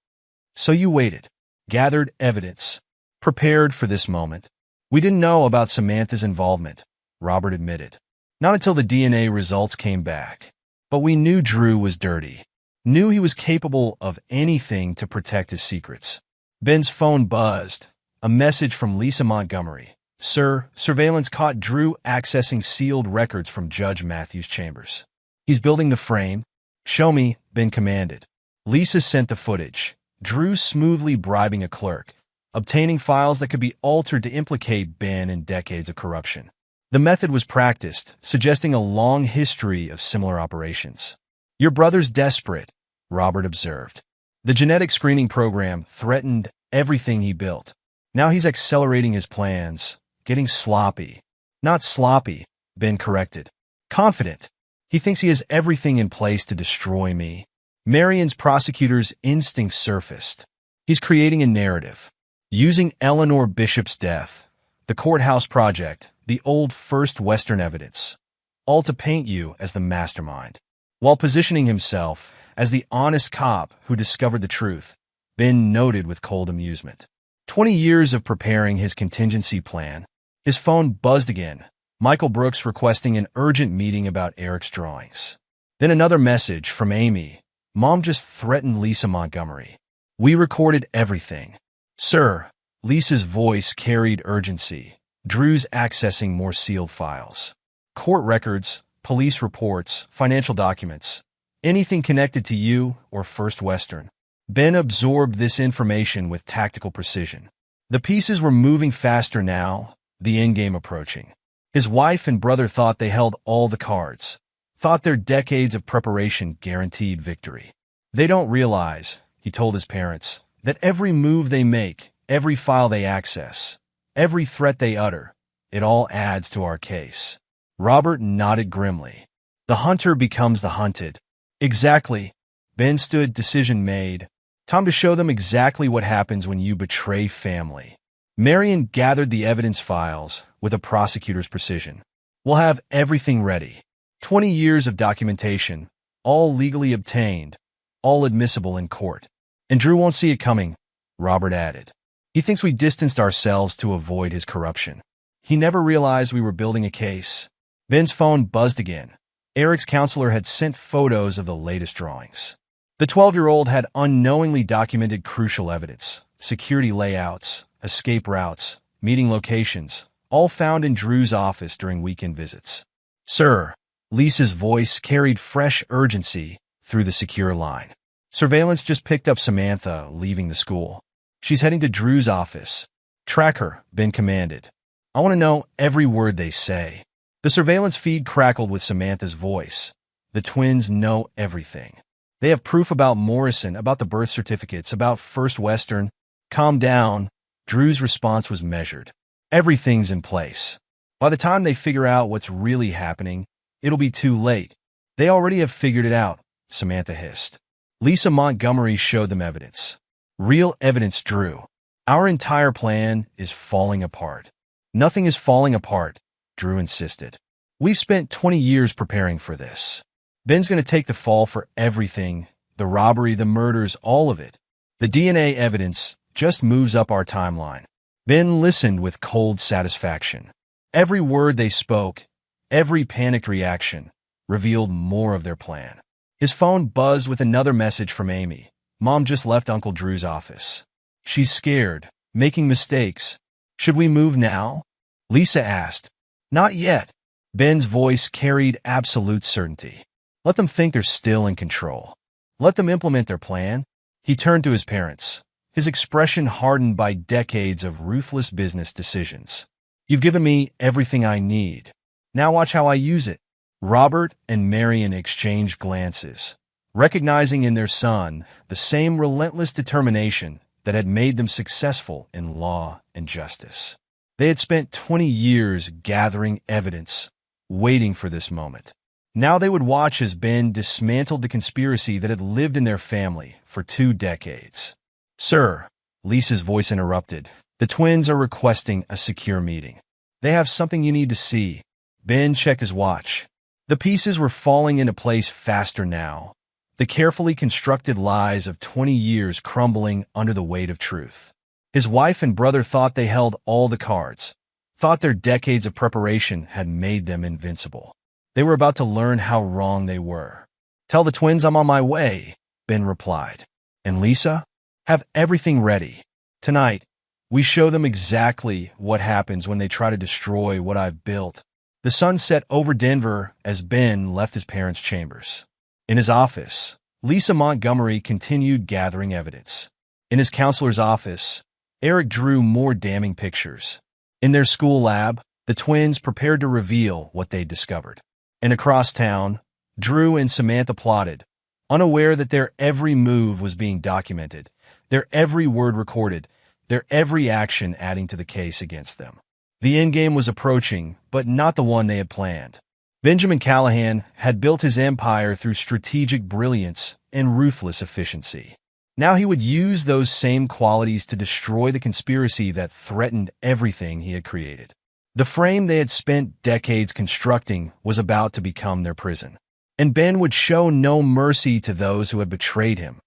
So you waited, gathered evidence, prepared for this moment. We didn't know about Samantha's involvement, Robert admitted. Not until the DNA results came back. But we knew Drew was dirty. Knew he was capable of anything to protect his secrets. Ben's phone buzzed. A message from Lisa Montgomery. Sir, surveillance caught Drew accessing sealed records from Judge Matthews' chambers. He's building the frame. Show me, Ben commanded. Lisa sent the footage. Drew smoothly bribing a clerk, obtaining files that could be altered to implicate Ben in decades of corruption. The method was practiced, suggesting a long history of similar operations. Your brother's desperate, Robert observed. The genetic screening program threatened everything he built. Now he's accelerating his plans, getting sloppy. Not sloppy, Ben corrected. Confident. He thinks he has everything in place to destroy me. Marion's prosecutor's instincts surfaced. He's creating a narrative. Using Eleanor Bishop's death, the courthouse project, the old First Western evidence, all to paint you as the mastermind, while positioning himself as the honest cop who discovered the truth. Ben noted with cold amusement. 20 years of preparing his contingency plan. His phone buzzed again. Michael Brooks requesting an urgent meeting about Eric's drawings. Then another message from Amy. Mom just threatened Lisa Montgomery. We recorded everything. Sir, Lisa's voice carried urgency. Drew's accessing more sealed files. Court records, police reports, financial documents. Anything connected to you or First Western. Ben absorbed this information with tactical precision. The pieces were moving faster now, the endgame approaching. His wife and brother thought they held all the cards, thought their decades of preparation guaranteed victory. They don't realize, he told his parents, that every move they make, every file they access, every threat they utter, it all adds to our case. Robert nodded grimly. The hunter becomes the hunted. Exactly. Ben stood, decision made. Time to show them exactly what happens when you betray family. Marion gathered the evidence files with a prosecutor's precision. We'll have everything ready. 20 years of documentation, all legally obtained, all admissible in court. And Drew won't see it coming, Robert added. He thinks we distanced ourselves to avoid his corruption. He never realized we were building a case. Ben's phone buzzed again. Eric's counselor had sent photos of the latest drawings. The 12-year-old had unknowingly documented crucial evidence, security layouts, escape routes, meeting locations, all found in Drew's office during weekend visits. Sir, Lisa's voice carried fresh urgency through the secure line. Surveillance just picked up Samantha leaving the school. She's heading to Drew's office. Track her, Ben commanded. I want to know every word they say. The surveillance feed crackled with Samantha's voice. The twins know everything. They have proof about Morrison, about the birth certificates, about First Western. Calm down. Drew's response was measured. Everything's in place. By the time they figure out what's really happening, it'll be too late. They already have figured it out, Samantha hissed. Lisa Montgomery showed them evidence. Real evidence, Drew. Our entire plan is falling apart. Nothing is falling apart, Drew insisted. We've spent 20 years preparing for this. Ben's going to take the fall for everything, the robbery, the murders, all of it. The DNA evidence just moves up our timeline. Ben listened with cold satisfaction. Every word they spoke, every panicked reaction, revealed more of their plan. His phone buzzed with another message from Amy. Mom just left Uncle Drew's office. She's scared, making mistakes. Should we move now? Lisa asked. Not yet. Ben's voice carried absolute certainty. Let them think they're still in control. Let them implement their plan. He turned to his parents, his expression hardened by decades of ruthless business decisions. You've given me everything I need. Now watch how I use it. Robert and Marion exchanged glances, recognizing in their son the same relentless determination that had made them successful in law and justice. They had spent 20 years gathering evidence, waiting for this moment. Now they would watch as Ben dismantled the conspiracy that had lived in their family for 2 decades. Sir, Lisa's voice interrupted. The twins are requesting a secure meeting. They have something you need to see. Ben checked his watch. The pieces were falling into place faster now, the carefully constructed lies of 20 years crumbling under the weight of truth. His wife and brother thought they held all the cards, thought their decades of preparation had made them invincible. They were about to learn how wrong they were. "Tell the twins I'm on my way," Ben replied. "And Lisa? Have everything ready. Tonight, we show them exactly what happens when they try to destroy what I've built." The sun set over Denver as Ben left his parents' chambers. In his office, Lisa Montgomery continued gathering evidence. In his counselor's office, Eric drew more damning pictures. In their school lab, the twins prepared to reveal what they'd discovered. And across town, Drew and Samantha plotted, unaware that their every move was being documented, their every word recorded, their every action adding to the case against them. The endgame was approaching, but not the one they had planned. Benjamin Callahan had built his empire through strategic brilliance and ruthless efficiency. Now he would use those same qualities to destroy the conspiracy that threatened everything he had created. The frame they had spent decades constructing was about to become their prison. And Ben would show no mercy to those who had betrayed him,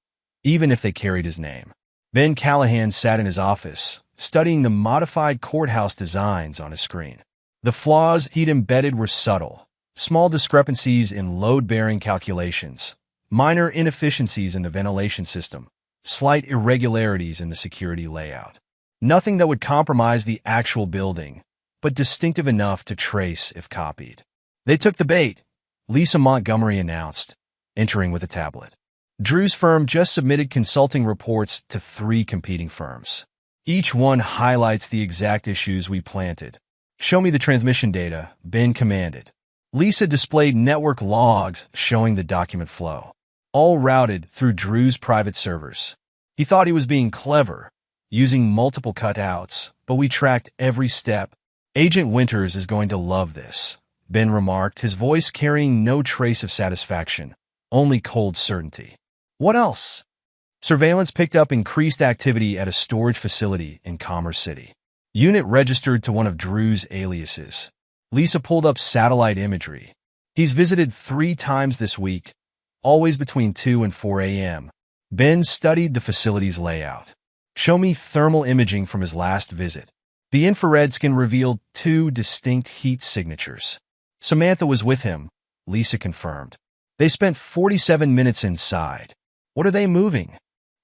even if they carried his name. Ben Callahan sat in his office, studying the modified courthouse designs on his screen. The flaws he'd embedded were subtle, small discrepancies in load-bearing calculations, minor inefficiencies in the ventilation system, slight irregularities in the security layout. Nothing that would compromise the actual building, but distinctive enough to trace if copied. "They took the bait," Lisa Montgomery announced, entering with a tablet. Drew's firm just submitted consulting reports to 3 competing firms. "Each one highlights the exact issues we planted. Show me the transmission data," Ben commanded. Lisa displayed network logs showing the document flow, all routed through Drew's private servers. He thought he was being clever, using multiple cutouts, but we tracked every step. "Agent Winters is going to love this," Ben remarked, his voice carrying no trace of satisfaction, only cold certainty. "What else?" Surveillance picked up increased activity at a storage facility in Commerce City. Unit registered to one of Drew's aliases. Lisa pulled up satellite imagery. "He's visited 3 times this week, always between 2 and 4 a.m. Ben studied the facility's layout. "Show me thermal imaging from his last visit." The infrared scan revealed 2 distinct heat signatures. Samantha was with him, Lisa confirmed. They spent 47 minutes inside. "What are they moving?"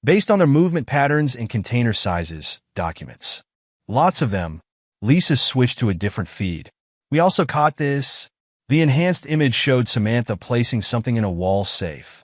"Based on their movement patterns and container sizes, documents." "Lots of them." Lisa switched to a different feed. "We also caught this." The enhanced image showed Samantha placing something in a wall safe.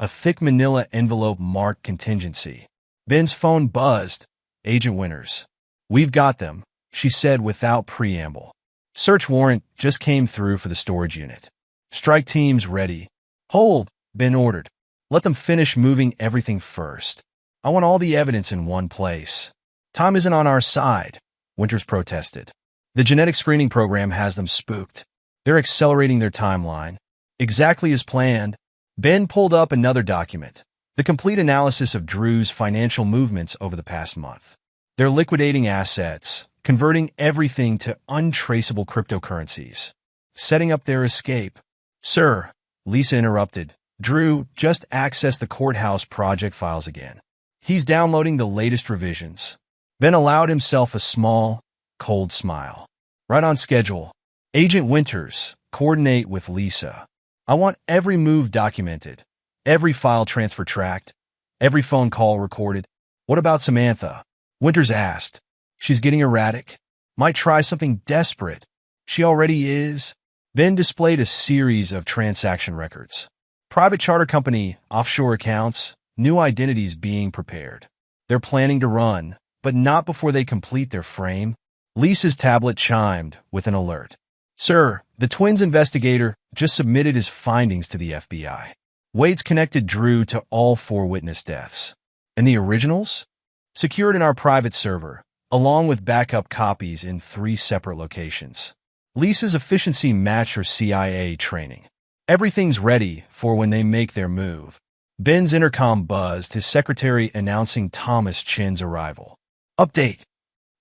A thick manila envelope marked contingency. Ben's phone buzzed. "Agent Winters." "We've got them," she said without preamble. "Search warrant just came through for the storage unit. Strike teams ready." "Hold," Ben ordered. "Let them finish moving everything first. I want all the evidence in one place." "Time isn't on our side," Winters protested. "The genetic screening program has them spooked. They're accelerating their timeline." "Exactly as planned." Ben pulled up another document, the complete analysis of Drew's financial movements over the past month. They're liquidating assets, converting everything to untraceable cryptocurrencies, setting up their escape. "Sir," Lisa interrupted, "Drew just accessed the courthouse project files again. He's downloading the latest revisions." Ben allowed himself a small, cold smile. "Right on schedule. Agent Winters, coordinate with Lisa. I want every move documented, every file transfer tracked, every phone call recorded." "What about Samantha?" Winters asked. "She's getting erratic. Might try something desperate." "She already is." Ben displayed a series of transaction records. Private charter company, offshore accounts, new identities being prepared. They're planning to run, but not before they complete their frame. Lisa's tablet chimed with an alert. "Sir, the twins investigator just submitted his findings to the FBI. Wade's connected Drew to all 4 witness deaths. And the originals? Secured in our private server, along with backup copies in 3 separate locations." Lisa's efficiency matched her CIA training. "Everything's ready for when they make their move." Ben's intercom buzzed, his secretary announcing Thomas Chin's arrival. "Update,"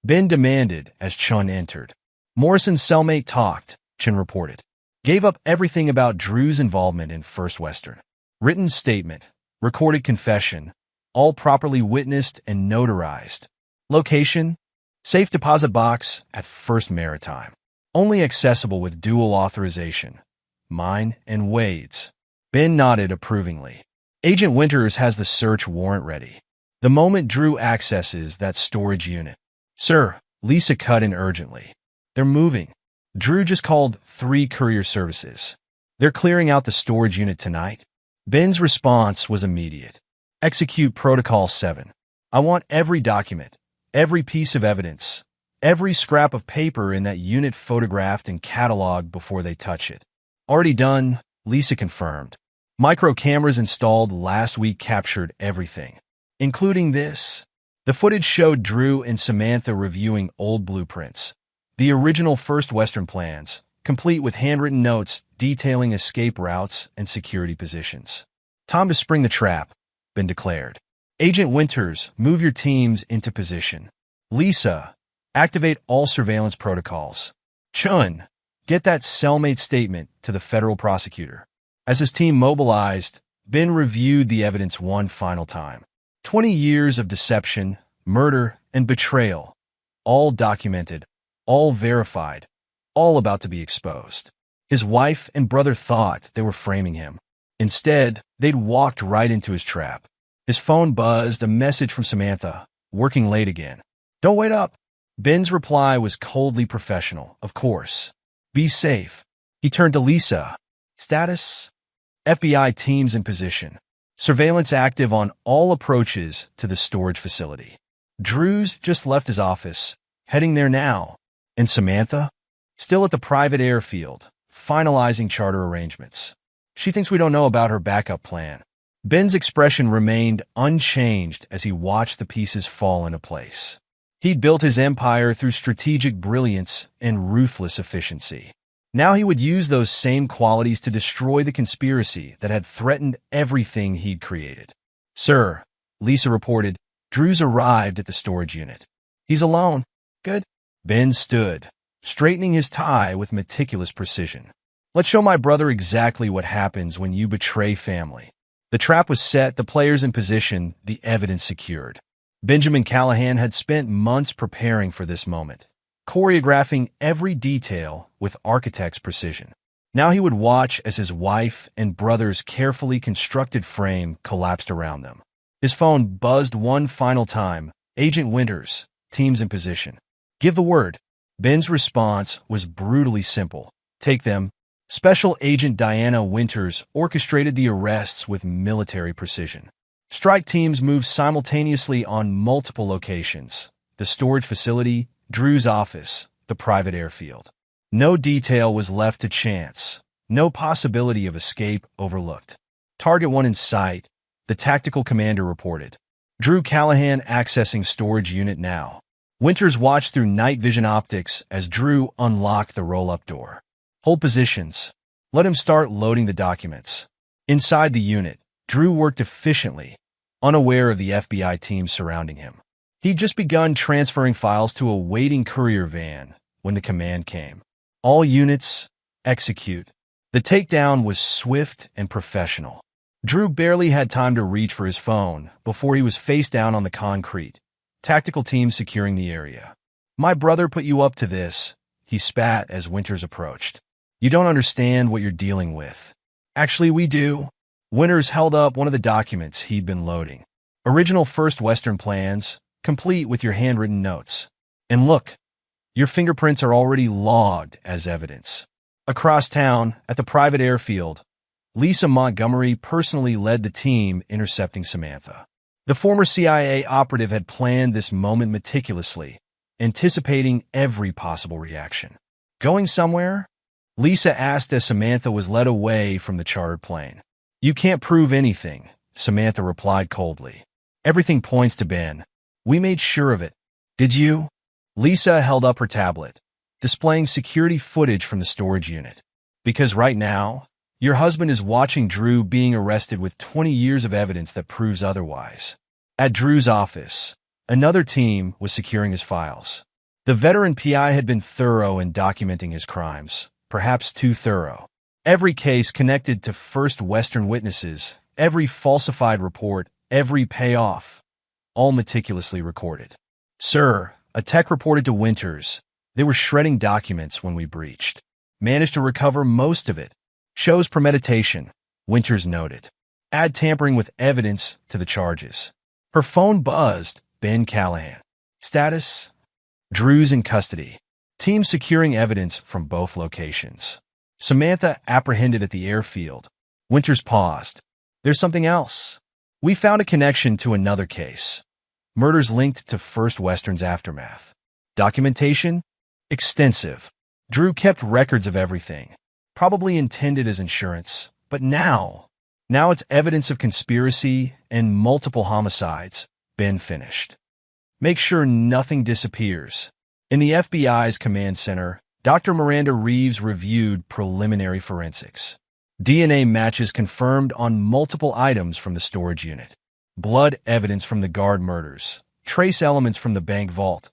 Ben demanded as Chun entered. Morrison's cellmate talked, Chin reported. Gave up everything about Drew's involvement in First Western. Written statement, recorded confession, all properly witnessed and notarized. Location, safe deposit box at First Maritime. Only accessible with dual authorization. Mine and Wade's. Ben nodded approvingly. Agent Winters has the search warrant ready. The moment Drew accesses that storage unit. Sir, Lisa cut in urgently. They're moving. Drew just called 3 courier services. They're clearing out the storage unit tonight. Ben's response was immediate. Execute Protocol 7. I want every document, every piece of evidence, every scrap of paper in that unit photographed and cataloged before they touch it. Already done, Lisa confirmed. Micro cameras installed last week captured everything, including this. The footage showed Drew and Samantha reviewing old blueprints, the original First Western plans, complete with handwritten notes detailing escape routes and security positions. Time to spring the trap, Ben declared. Agent Winters, move your teams into position. Lisa, activate all surveillance protocols. Chun, get that cellmate statement to the federal prosecutor. As his team mobilized, Ben reviewed the evidence one final time. 20 years of deception, murder, and betrayal, all documented, all verified, all about to be exposed. His wife and brother thought they were framing him. Instead, they'd walked right into his trap. His phone buzzed, a message from Samantha, working late again. Don't wait up. Ben's reply was coldly professional, of course. Be safe. He turned to Lisa. Status? FBI teams in position. Surveillance active on all approaches to the storage facility. Drew's just left his office, heading there now. And Samantha? Still at the private airfield, finalizing charter arrangements. She thinks we don't know about her backup plan. Ben's expression remained unchanged as he watched the pieces fall into place. He'd built his empire through strategic brilliance and ruthless efficiency. Now he would use those same qualities to destroy the conspiracy that had threatened everything he'd created. Sir, Lisa reported, Drew's arrived at the storage unit. He's alone. Good. Ben stood, straightening his tie with meticulous precision. Let's show my brother exactly what happens when you betray family. The trap was set, the players in position, the evidence secured. Benjamin Callahan had spent months preparing for this moment, choreographing every detail with architect's precision. Now he would watch as his wife and brother's carefully constructed frame collapsed around them. His phone buzzed one final time. Agent Winters, teams in position. Give the word. Ben's response was brutally simple. Take them. Special Agent Diana Winters orchestrated the arrests with military precision. Strike teams moved simultaneously on multiple locations. The storage facility, Drew's office, the private airfield. No detail was left to chance. No possibility of escape overlooked. Target 1 in sight, the tactical commander reported. Drew Callahan accessing storage unit now. Winters watched through night vision optics as Drew unlocked the roll-up door. Hold positions. Let him start loading the documents. Inside the unit, Drew worked efficiently, unaware of the FBI team surrounding him. He'd just begun transferring files to a waiting courier van when the command came. All units, execute. The takedown was swift and professional. Drew barely had time to reach for his phone before he was face down on the concrete, tactical team securing the area. My brother put you up to this, he spat as Winters approached. You don't understand what you're dealing with. Actually, we do. Winters held up one of the documents he'd been loading. Original First Western plans, complete with your handwritten notes. And look, your fingerprints are already logged as evidence. Across town, at the private airfield, Lisa Montgomery personally led the team intercepting Samantha. The former CIA operative had planned this moment meticulously, anticipating every possible reaction. Going somewhere? Lisa asked as Samantha was led away from the chartered plane. You can't prove anything, Samantha replied coldly. Everything points to Ben. We made sure of it. Did you? Lisa held up her tablet, displaying security footage from the storage unit. Because right now, your husband is watching Drew being arrested with 20 years of evidence that proves otherwise. At Drew's office, another team was securing his files. The veteran PI had been thorough in documenting his crimes, perhaps too thorough. Every case connected to first Western witnesses, every falsified report, every payoff, all meticulously recorded. Sir, a tech reported to Winters. They were shredding documents when we breached. Managed to recover most of it. Shows premeditation, Winters noted. Add tampering with evidence to the charges. Her phone buzzed. Ben Callahan. Status? Drew's in custody. Team securing evidence from both locations. Samantha apprehended at the airfield. Winters paused. There's something else. We found a connection to another case. Murders linked to First Western's aftermath. Documentation? Extensive. Drew kept records of everything. Probably intended as insurance. But now it's evidence of conspiracy and multiple homicides. Ben finished. Make sure nothing disappears. In the FBI's command center, Dr. Miranda Reeves reviewed preliminary forensics. DNA matches confirmed on multiple items from the storage unit. Blood evidence from the guard murders. Trace elements from the bank vault.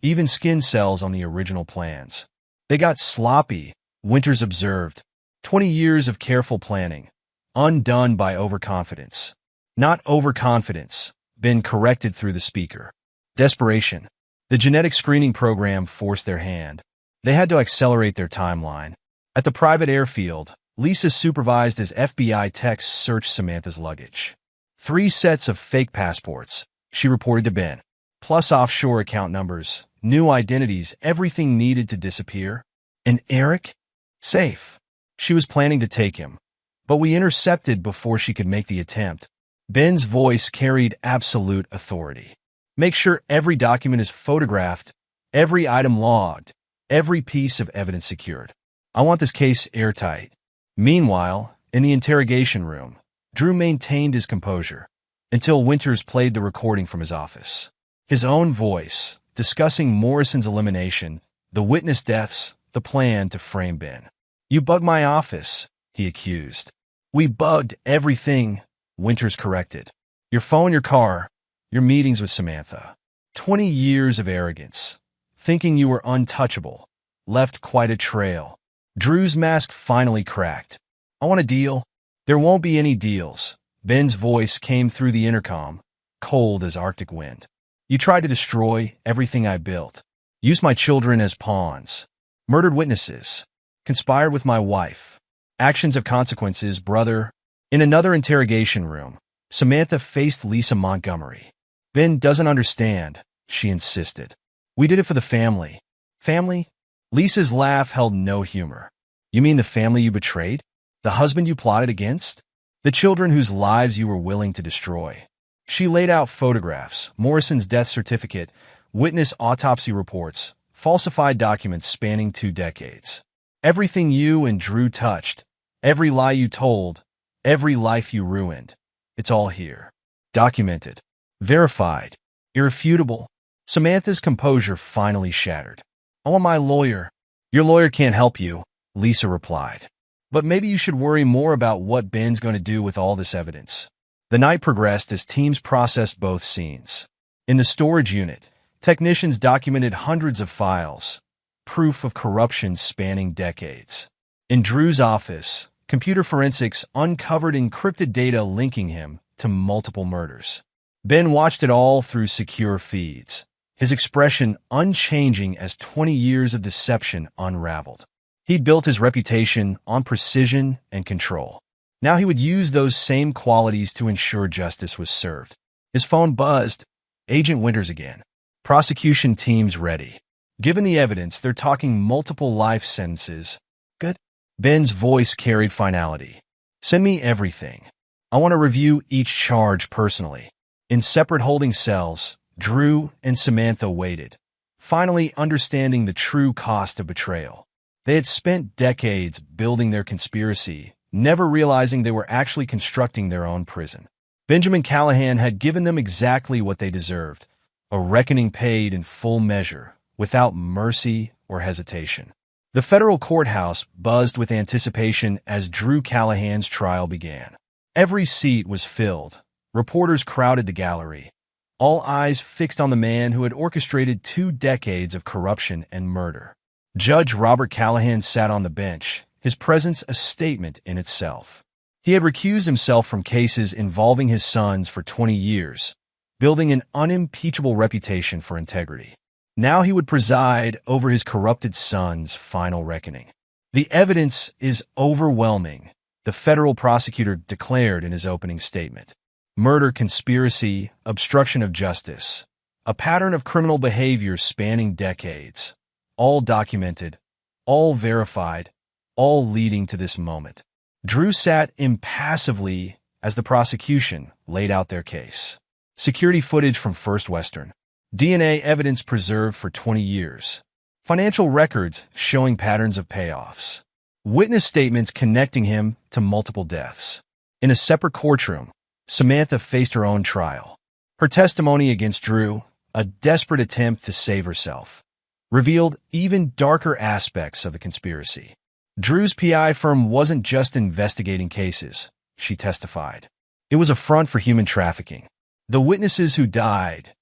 Even skin cells on the original plans. They got sloppy, Winters observed. 20 years of careful planning. Undone by overconfidence. Not overconfidence. Ben corrected through the speaker. Desperation. The genetic screening program forced their hand. They had to accelerate their timeline. At the private airfield, Lisa supervised as FBI techs searched Samantha's luggage. 3 sets of fake passports, she reported to Ben. Plus offshore account numbers, new identities, everything needed to disappear. And Eric? Safe. She was planning to take him. But we intercepted before she could make the attempt. Ben's voice carried absolute authority. Make sure every document is photographed, every item logged, every piece of evidence secured. I want this case airtight. Meanwhile, in the interrogation room, Drew maintained his composure until Winters played the recording from his office. His own voice, discussing Morrison's elimination, the witness deaths, the plan to frame Ben. You bugged my office, he accused. We bugged everything, Winters corrected. Your phone, your car, your meetings with Samantha. 20 years of arrogance. Thinking you were untouchable. Left quite a trail. Drew's mask finally cracked. I want a deal. There won't be any deals. Ben's voice came through the intercom, cold as Arctic wind. You tried to destroy everything I built. Used my children as pawns. Murdered witnesses. Conspired with my wife. Actions have consequences, brother. In another interrogation room, Samantha faced Lisa Montgomery. Ben doesn't understand, she insisted. We did it for the family. Family? Lisa's laugh held no humor. You mean the family you betrayed? The husband you plotted against? The children whose lives you were willing to destroy? She laid out photographs, Morrison's death certificate, witness autopsy reports, falsified documents spanning 2 decades. Everything you and Drew touched, every lie you told, every life you ruined. It's all here. Documented. Verified. Irrefutable. Samantha's composure finally shattered. I want my lawyer. Your lawyer can't help you, Lisa replied. But maybe you should worry more about what Ben's going to do with all this evidence. The night progressed as teams processed both scenes. In the storage unit, technicians documented hundreds of files, proof of corruption spanning decades. In Drew's office, computer forensics uncovered encrypted data linking him to multiple murders. Ben watched it all through secure feeds, his expression unchanging as 20 years of deception unraveled. He'd built his reputation on precision and control. Now he would use those same qualities to ensure justice was served. His phone buzzed. Agent Winters again. Prosecution teams ready. Given the evidence, they're talking multiple life sentences. Good. Ben's voice carried finality. Send me everything. I want to review each charge personally. In separate holding cells, Drew and Samantha waited, finally understanding the true cost of betrayal. They had spent decades building their conspiracy, never realizing they were actually constructing their own prison. Benjamin Callahan had given them exactly what they deserved, a reckoning paid in full measure, without mercy or hesitation. The federal courthouse buzzed with anticipation as Drew Callahan's trial began. Every seat was filled. Reporters crowded the gallery, all eyes fixed on the man who had orchestrated 2 decades of corruption and murder. Judge Robert Callahan sat on the bench, his presence a statement in itself. He had recused himself from cases involving his sons for 20 years, building an unimpeachable reputation for integrity. Now he would preside over his corrupted son's final reckoning. The evidence is overwhelming, the federal prosecutor declared in his opening statement. Murder, conspiracy, obstruction of justice, a pattern of criminal behavior spanning decades, all documented, all verified, all leading to this moment. Drew sat impassively as the prosecution laid out their case. Security footage from First Western. DNA evidence preserved for 20 years. Financial records showing patterns of payoffs. Witness statements connecting him to multiple deaths. In a separate courtroom, Samantha faced her own trial. Her testimony against Drew, a desperate attempt to save herself, revealed even darker aspects of the conspiracy. Drew's PI firm wasn't just investigating cases, she testified. It was a front for human trafficking. The witnesses who died,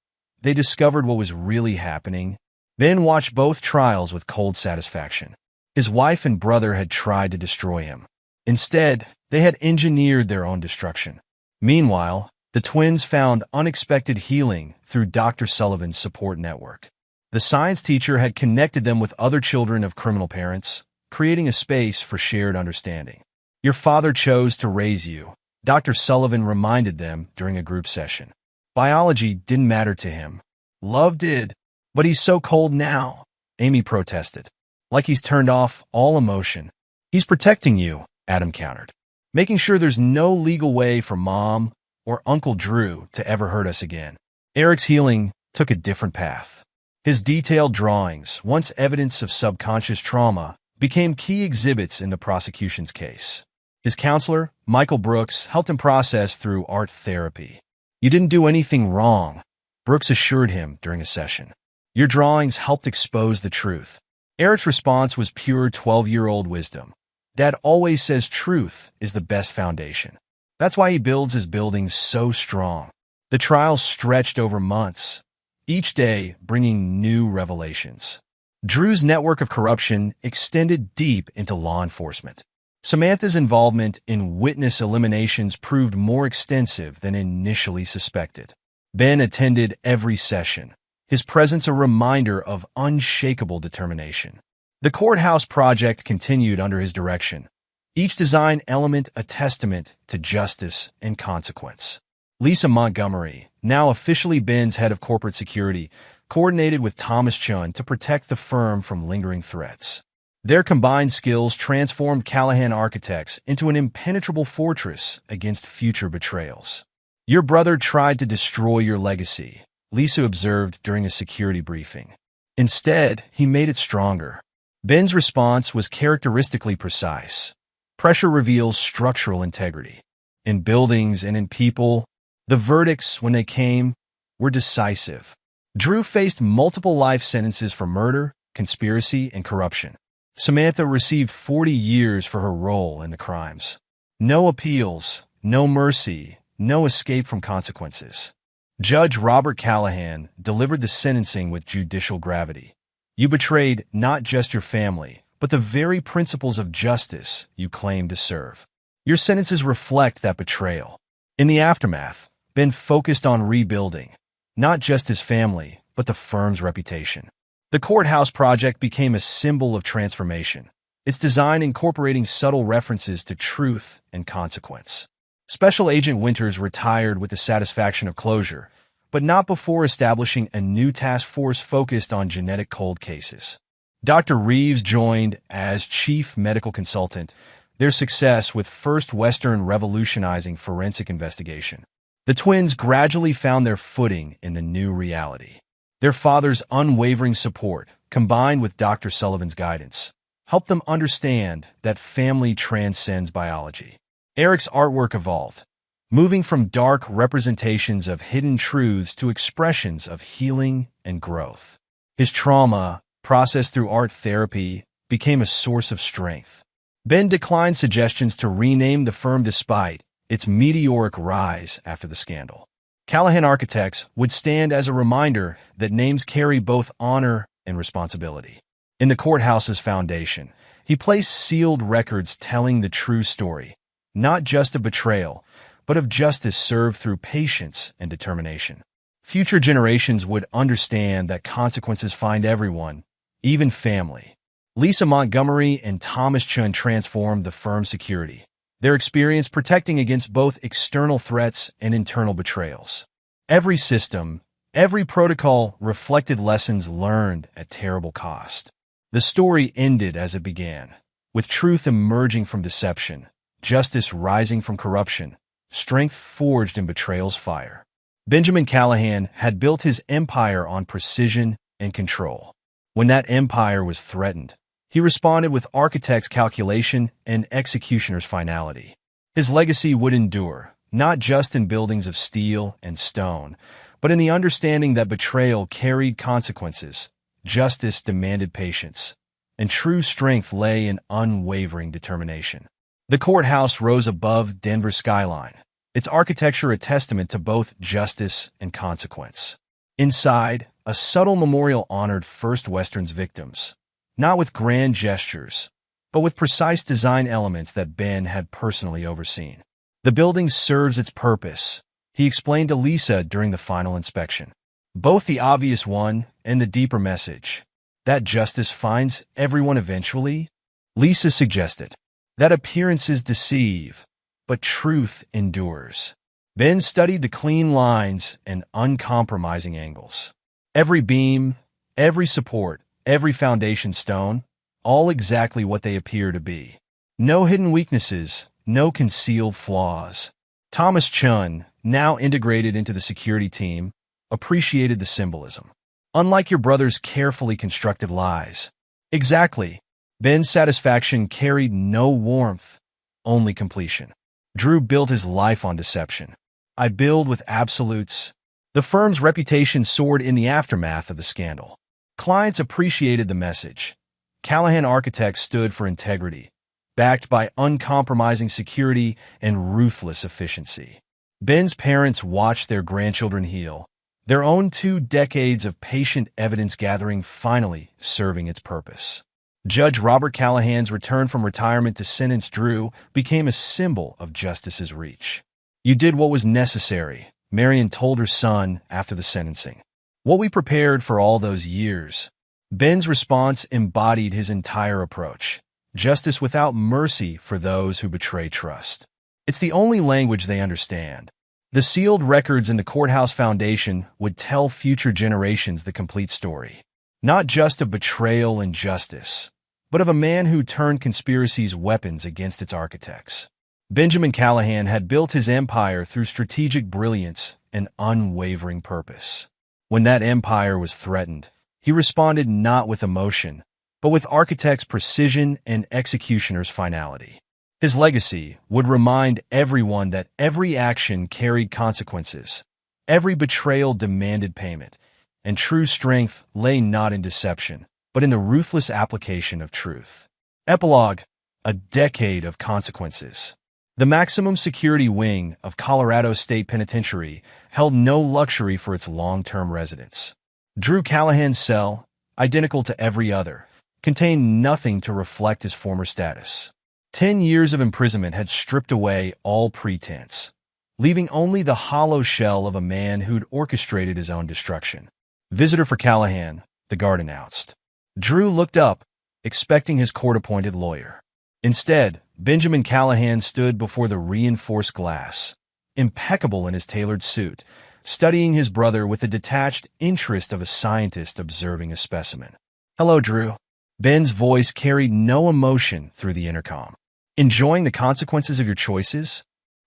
they discovered what was really happening, then watched both trials with cold satisfaction. His wife and brother had tried to destroy him. Instead, they had engineered their own destruction. Meanwhile, the twins found unexpected healing through Dr. Sullivan's support network. The science teacher had connected them with other children of criminal parents, creating a space for shared understanding. Your father chose to raise you, Dr. Sullivan reminded them during a group session. Biology didn't matter to him. Love did. But he's so cold now, Amy protested. Like he's turned off all emotion. He's protecting you, Adam countered. Making sure there's no legal way for Mom or Uncle Drew to ever hurt us again. Eric's healing took a different path. His detailed drawings, once evidence of subconscious trauma, became key exhibits in the prosecution's case. His counselor, Michael Brooks, helped him process through art therapy. You didn't do anything wrong, Brooks assured him during a session. Your drawings helped expose the truth. Eric's response was pure 12-year-old wisdom. Dad always says truth is the best foundation. That's why he builds his buildings so strong. The trial stretched over months, each day bringing new revelations. Drew's network of corruption extended deep into law enforcement. Samantha's involvement in witness eliminations proved more extensive than initially suspected. Ben attended every session, his presence a reminder of unshakable determination. The courthouse project continued under his direction, each design element a testament to justice and consequence. Lisa Montgomery, now officially Ben's head of corporate security, coordinated with Thomas Chun to protect the firm from lingering threats. Their combined skills transformed Callahan Architects into an impenetrable fortress against future betrayals. Your brother tried to destroy your legacy, Lisa observed during a security briefing. Instead, he made it stronger. Ben's response was characteristically precise. Pressure reveals structural integrity. In buildings and in people, the verdicts, when they came, were decisive. Drew faced multiple life sentences for murder, conspiracy, and corruption. Samantha received 40 years for her role in the crimes. No appeals, no mercy, no escape from consequences. Judge Robert Callahan delivered the sentencing with judicial gravity. You betrayed not just your family, but the very principles of justice you claim to serve. Your sentences reflect that betrayal. In the aftermath, Ben focused on rebuilding, not just his family, but the firm's reputation. The courthouse project became a symbol of transformation, its design incorporating subtle references to truth and consequence. Special Agent Winters retired with the satisfaction of closure, but not before establishing a new task force focused on genetic cold cases. Dr. Reeves joined as chief medical consultant, their success with First Western revolutionizing forensic investigation. The twins gradually found their footing in the new reality. Their father's unwavering support, combined with Dr. Sullivan's guidance, helped them understand that family transcends biology. Eric's artwork evolved, moving from dark representations of hidden truths to expressions of healing and growth. His trauma, processed through art therapy, became a source of strength. Ben declined suggestions to rename the firm despite its meteoric rise after the scandal. Callahan Architects would stand as a reminder that names carry both honor and responsibility. In the courthouse's foundation, he placed sealed records telling the true story, not just of betrayal, but of justice served through patience and determination. Future generations would understand that consequences find everyone, even family. Lisa Montgomery and Thomas Chun transformed the firm's security, their experience protecting against both external threats and internal betrayals. Every system, every protocol reflected lessons learned at terrible cost. The story ended as it began, with truth emerging from deception, justice rising from corruption, strength forged in betrayal's fire. Benjamin Callahan had built his empire on precision and control. When that empire was threatened, he responded with architect's calculation and executioner's finality. His legacy would endure, not just in buildings of steel and stone, but in the understanding that betrayal carried consequences, justice demanded patience, and true strength lay in unwavering determination. The courthouse rose above Denver's skyline, its architecture a testament to both justice and consequence. Inside, a subtle memorial honored First Western's victims, not with grand gestures, but with precise design elements that Ben had personally overseen. The building serves its purpose, he explained to Lisa during the final inspection. Both the obvious one and the deeper message, that justice finds everyone eventually, Lisa suggested. That appearances deceive, but truth endures. Ben studied the clean lines and uncompromising angles. Every beam, every support, every foundation stone, all exactly what they appear to be. No hidden weaknesses, no concealed flaws. Thomas Chun, now integrated into the security team, appreciated the symbolism. Unlike your brother's carefully constructed lies. Exactly. Ben's satisfaction carried no warmth, only completion. Drew built his life on deception. I build with absolutes. The firm's reputation soared in the aftermath of the scandal. Clients appreciated the message. Callahan Architects stood for integrity, backed by uncompromising security and ruthless efficiency. Ben's parents watched their grandchildren heal, their own 2 decades of patient evidence gathering finally serving its purpose. Judge Robert Callahan's return from retirement to sentence Drew became a symbol of justice's reach. You did what was necessary, Marion told her son after the sentencing. What we prepared for all those years. Ben's response embodied his entire approach. Justice without mercy for those who betray trust. It's the only language they understand. The sealed records in the courthouse foundation would tell future generations the complete story. Not just of betrayal and justice, but of a man who turned conspiracy's weapons against its architects. Benjamin Callahan had built his empire through strategic brilliance and unwavering purpose. When that empire was threatened, he responded not with emotion, but with architect's precision and executioner's finality. His legacy would remind everyone that every action carried consequences, every betrayal demanded payment, and true strength lay not in deception, but in the ruthless application of truth. Epilogue: a decade of consequences. The maximum security wing of Colorado State Penitentiary held no luxury for its long-term residents. Drew Callahan's cell, identical to every other, contained nothing to reflect his former status. 10 years of imprisonment had stripped away all pretense, leaving only the hollow shell of a man who'd orchestrated his own destruction. Visitor for Callahan, the guard announced. Drew looked up, expecting his court-appointed lawyer. Instead, Benjamin Callahan stood before the reinforced glass, impeccable in his tailored suit, studying his brother with the detached interest of a scientist observing a specimen. "Hello, Drew." Ben's voice carried no emotion through the intercom. "Enjoying the consequences of your choices?"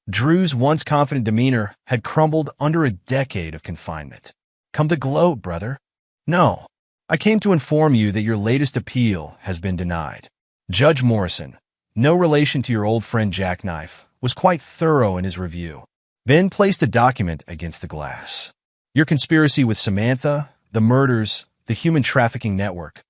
Drew's once confident demeanor had crumbled under a decade of confinement. "Come to gloat, brother." "No. I came to inform you that your latest appeal has been denied." Judge Morrison, no relation to your old friend Jackknife, was quite thorough in his review. Ben placed a document against the glass. "Your conspiracy with Samantha, the murders, the human trafficking network,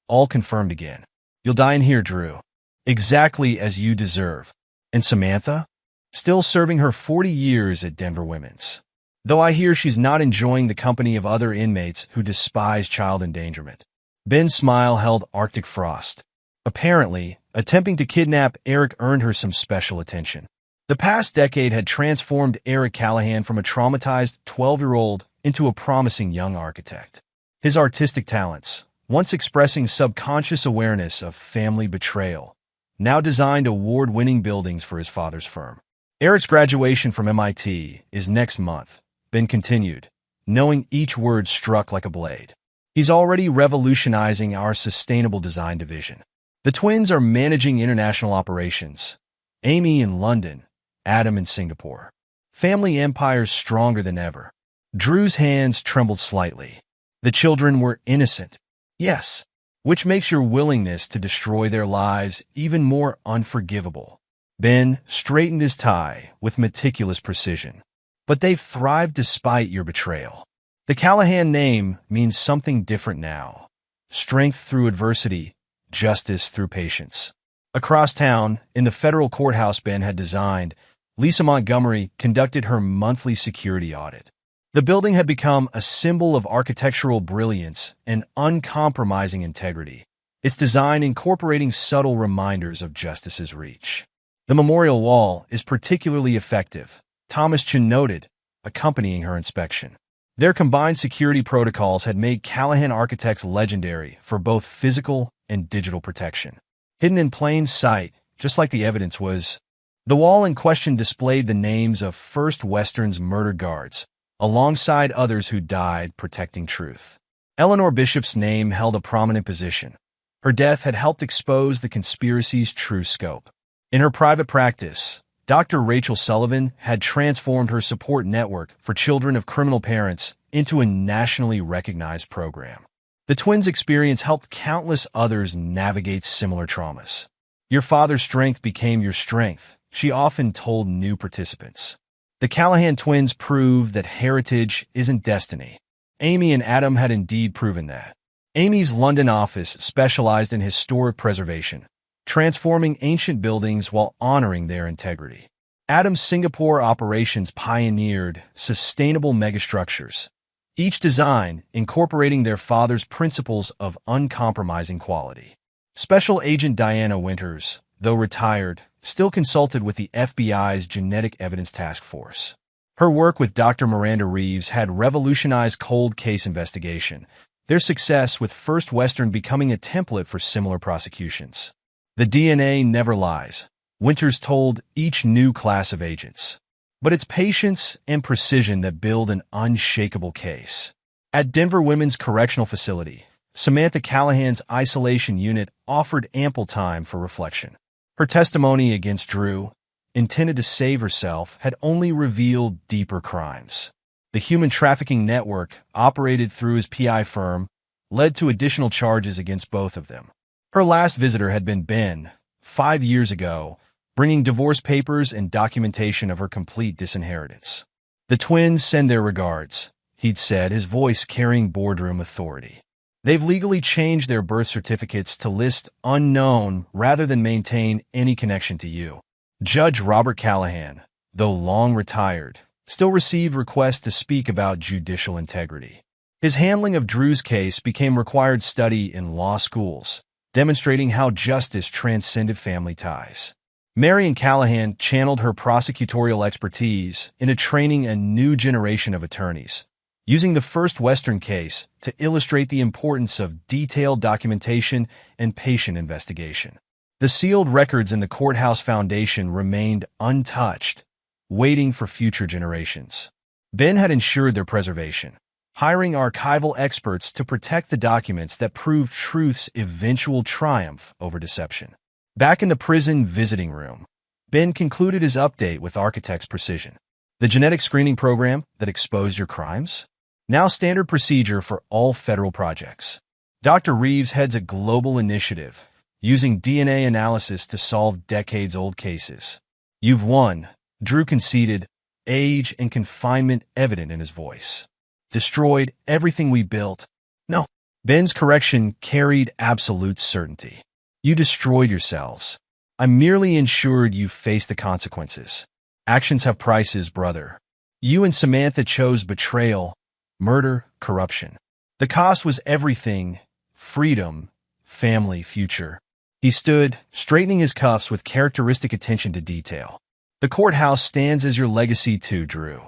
all confirmed again. You'll die in here, Drew. Exactly as you deserve. And Samantha? Still serving her 40 years at Denver Women's. Though I hear she's not enjoying the company of other inmates who despise child endangerment." Ben's smile held Arctic frost. Apparently, attempting to kidnap Eric earned her some special attention. The past decade had transformed Eric Callahan from a traumatized 12-year-old into a promising young architect. His artistic talents, once expressing subconscious awareness of family betrayal, now designed award-winning buildings for his father's firm. Eric's graduation from MIT is next month, Ben continued, knowing each word struck like a blade. He's already revolutionizing our sustainable design division. The twins are managing international operations. Amy in London, Adam in Singapore. Family empires stronger than ever. Drew's hands trembled slightly. The children were innocent. Yes, which makes your willingness to destroy their lives even more unforgivable. Ben straightened his tie with meticulous precision. But they've thrived despite your betrayal. The Callahan name means something different now. Strength through adversity, justice through patience. Across town, in the federal courthouse Ben had designed, Lisa Montgomery conducted her monthly security audit. The building had become a symbol of architectural brilliance and uncompromising integrity, its design incorporating subtle reminders of justice's reach. The memorial wall is particularly effective, Thomas Chin noted, accompanying her inspection. Their combined security protocols had made Callahan Architects legendary for both physical and digital protection. Hidden in plain sight, just like the evidence was, the wall in question displayed the names of First Western's murder guards, alongside others who died protecting truth. Eleanor Bishop's name held a prominent position. Her death had helped expose the conspiracy's true scope. In her private practice, Dr. Rachel Sullivan had transformed her support network for children of criminal parents into a nationally recognized program. The twins' experience helped countless others navigate similar traumas. Your father's strength became your strength, she often told new participants. The Callahan twins proved that heritage isn't destiny. Amy and Adam had indeed proven that. Amy's London office specialized in historic preservation, transforming ancient buildings while honoring their integrity. Adam's Singapore operations pioneered sustainable megastructures, each design incorporating their father's principles of uncompromising quality. Special Agent Diana Winters, though retired, still consulted with the FBI's Genetic Evidence Task Force. Her work with Dr. Miranda Reeves had revolutionized cold case investigation, their success with First Western becoming a template for similar prosecutions. The DNA never lies, Winters told each new class of agents. But it's patience and precision that build an unshakable case. At Denver Women's Correctional Facility, Samantha Callahan's isolation unit offered ample time for reflection. Her testimony against Drew, intended to save herself, had only revealed deeper crimes. The human trafficking network, operated through his PI firm, led to additional charges against both of them. Her last visitor had been Ben, 5 years ago, bringing divorce papers and documentation of her complete disinheritance. The twins send their regards, he'd said, his voice carrying boardroom authority. They've legally changed their birth certificates to list unknown rather than maintain any connection to you. Judge Robert Callahan, though long retired, still received requests to speak about judicial integrity. His handling of Drew's case became required study in law schools, demonstrating how justice transcended family ties. Marian Callahan channeled her prosecutorial expertise into training a new generation of attorneys, using the First Western case to illustrate the importance of detailed documentation and patient investigation. The sealed records in the courthouse foundation remained untouched, waiting for future generations. Ben had ensured their preservation, hiring archival experts to protect the documents that proved truth's eventual triumph over deception. Back in the prison visiting room, Ben concluded his update with architect's precision. The genetic screening program that exposed your crimes? Now standard procedure for all federal projects. Dr. Reeves heads a global initiative, using DNA analysis to solve decades-old cases. You've won, Drew conceded, age and confinement evident in his voice. Destroyed everything we built. No. Ben's correction carried absolute certainty. You destroyed yourselves. I merely ensured you face the consequences. Actions have prices, brother. You and Samantha chose betrayal, murder, corruption. The cost was everything, freedom, family, future. He stood, straightening his cuffs with characteristic attention to detail. The courthouse stands as your legacy too, Drew.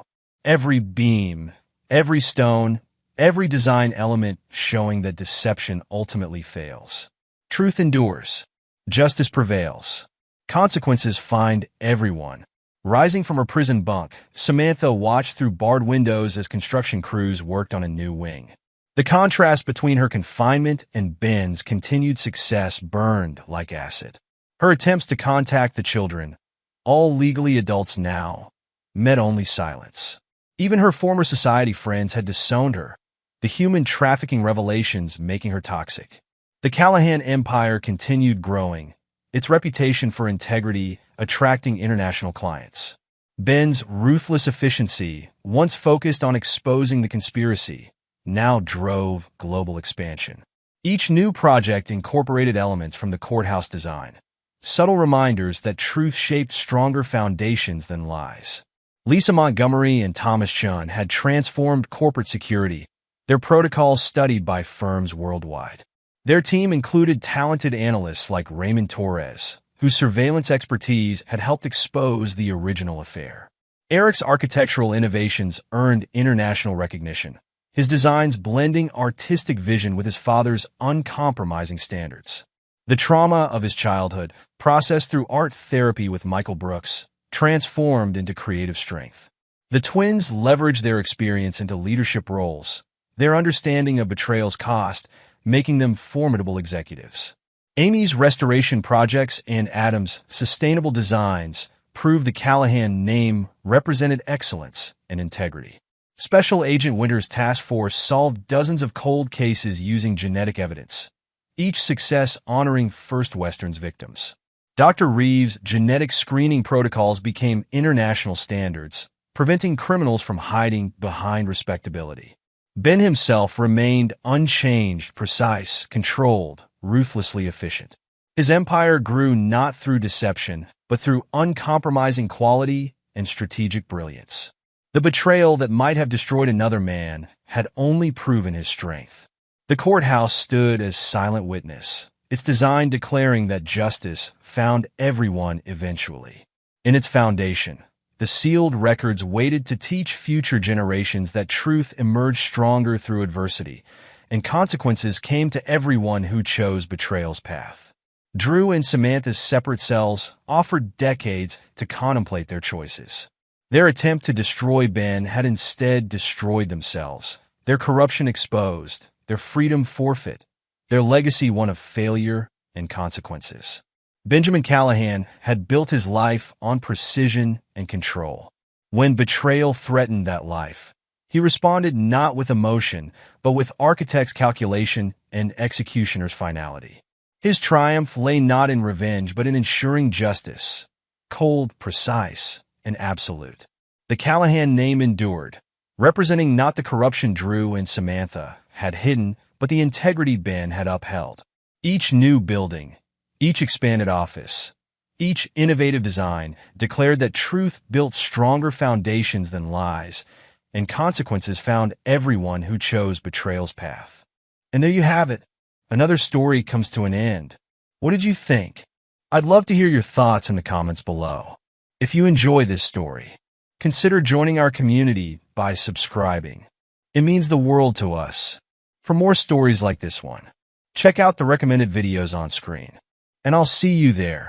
Every beam, every stone, every design element showing that deception ultimately fails. Truth endures. Justice prevails. Consequences find everyone. Rising from her prison bunk, Samantha watched through barred windows as construction crews worked on a new wing. The contrast between her confinement and Ben's continued success burned like acid. Her attempts to contact the children, all legally adults now, met only silence. Even her former society friends had disowned her, the human trafficking revelations making her toxic. The Callahan empire continued growing, its reputation for integrity attracting international clients. Ben's ruthless efficiency, once focused on exposing the conspiracy, now drove global expansion. Each new project incorporated elements from the courthouse design, subtle reminders that truth shaped stronger foundations than lies. Lisa Montgomery and Thomas Chun had transformed corporate security, their protocols studied by firms worldwide. Their team included talented analysts like Raymond Torres, whose surveillance expertise had helped expose the original affair. Eric's architectural innovations earned international recognition, his designs blending artistic vision with his father's uncompromising standards. The trauma of his childhood, processed through art therapy with Michael Brooks, transformed into creative strength. The twins leveraged their experience into leadership roles, their understanding of betrayal's cost, making them formidable executives. Amy's restoration projects and Adam's sustainable designs proved the Callahan name represented excellence and integrity. Special Agent Winter's task force solved dozens of cold cases using genetic evidence, each success honoring First Western's victims. Dr. Reeves' genetic screening protocols became international standards, preventing criminals from hiding behind respectability. Ben himself remained unchanged, precise, controlled, ruthlessly efficient. His empire grew not through deception, but through uncompromising quality and strategic brilliance. The betrayal that might have destroyed another man had only proven his strength. The courthouse stood as silent witness, its design declaring that justice found everyone eventually. In its foundation, the sealed records waited to teach future generations that truth emerged stronger through adversity, and consequences came to everyone who chose betrayal's path. Drew and Samantha's separate cells offered decades to contemplate their choices. Their attempt to destroy Ben had instead destroyed themselves, their corruption exposed, their freedom forfeit, their legacy one of failure and consequences. Benjamin Callahan had built his life on precision and control. When betrayal threatened that life, he responded not with emotion, but with architect's calculation and executioner's finality. His triumph lay not in revenge, but in ensuring justice, cold, precise, and absolute. The Callahan name endured, representing not the corruption Drew and Samantha had hidden, but the integrity Ben had upheld. Each new building, each expanded office, each innovative design declared that truth built stronger foundations than lies, and consequences found everyone who chose betrayal's path. And there you have it. Another story comes to an end. What did you think? I'd love to hear your thoughts in the comments below. If you enjoy this story, consider joining our community by subscribing. It means the world to us. For more stories like this one, check out the recommended videos on screen. And I'll see you there.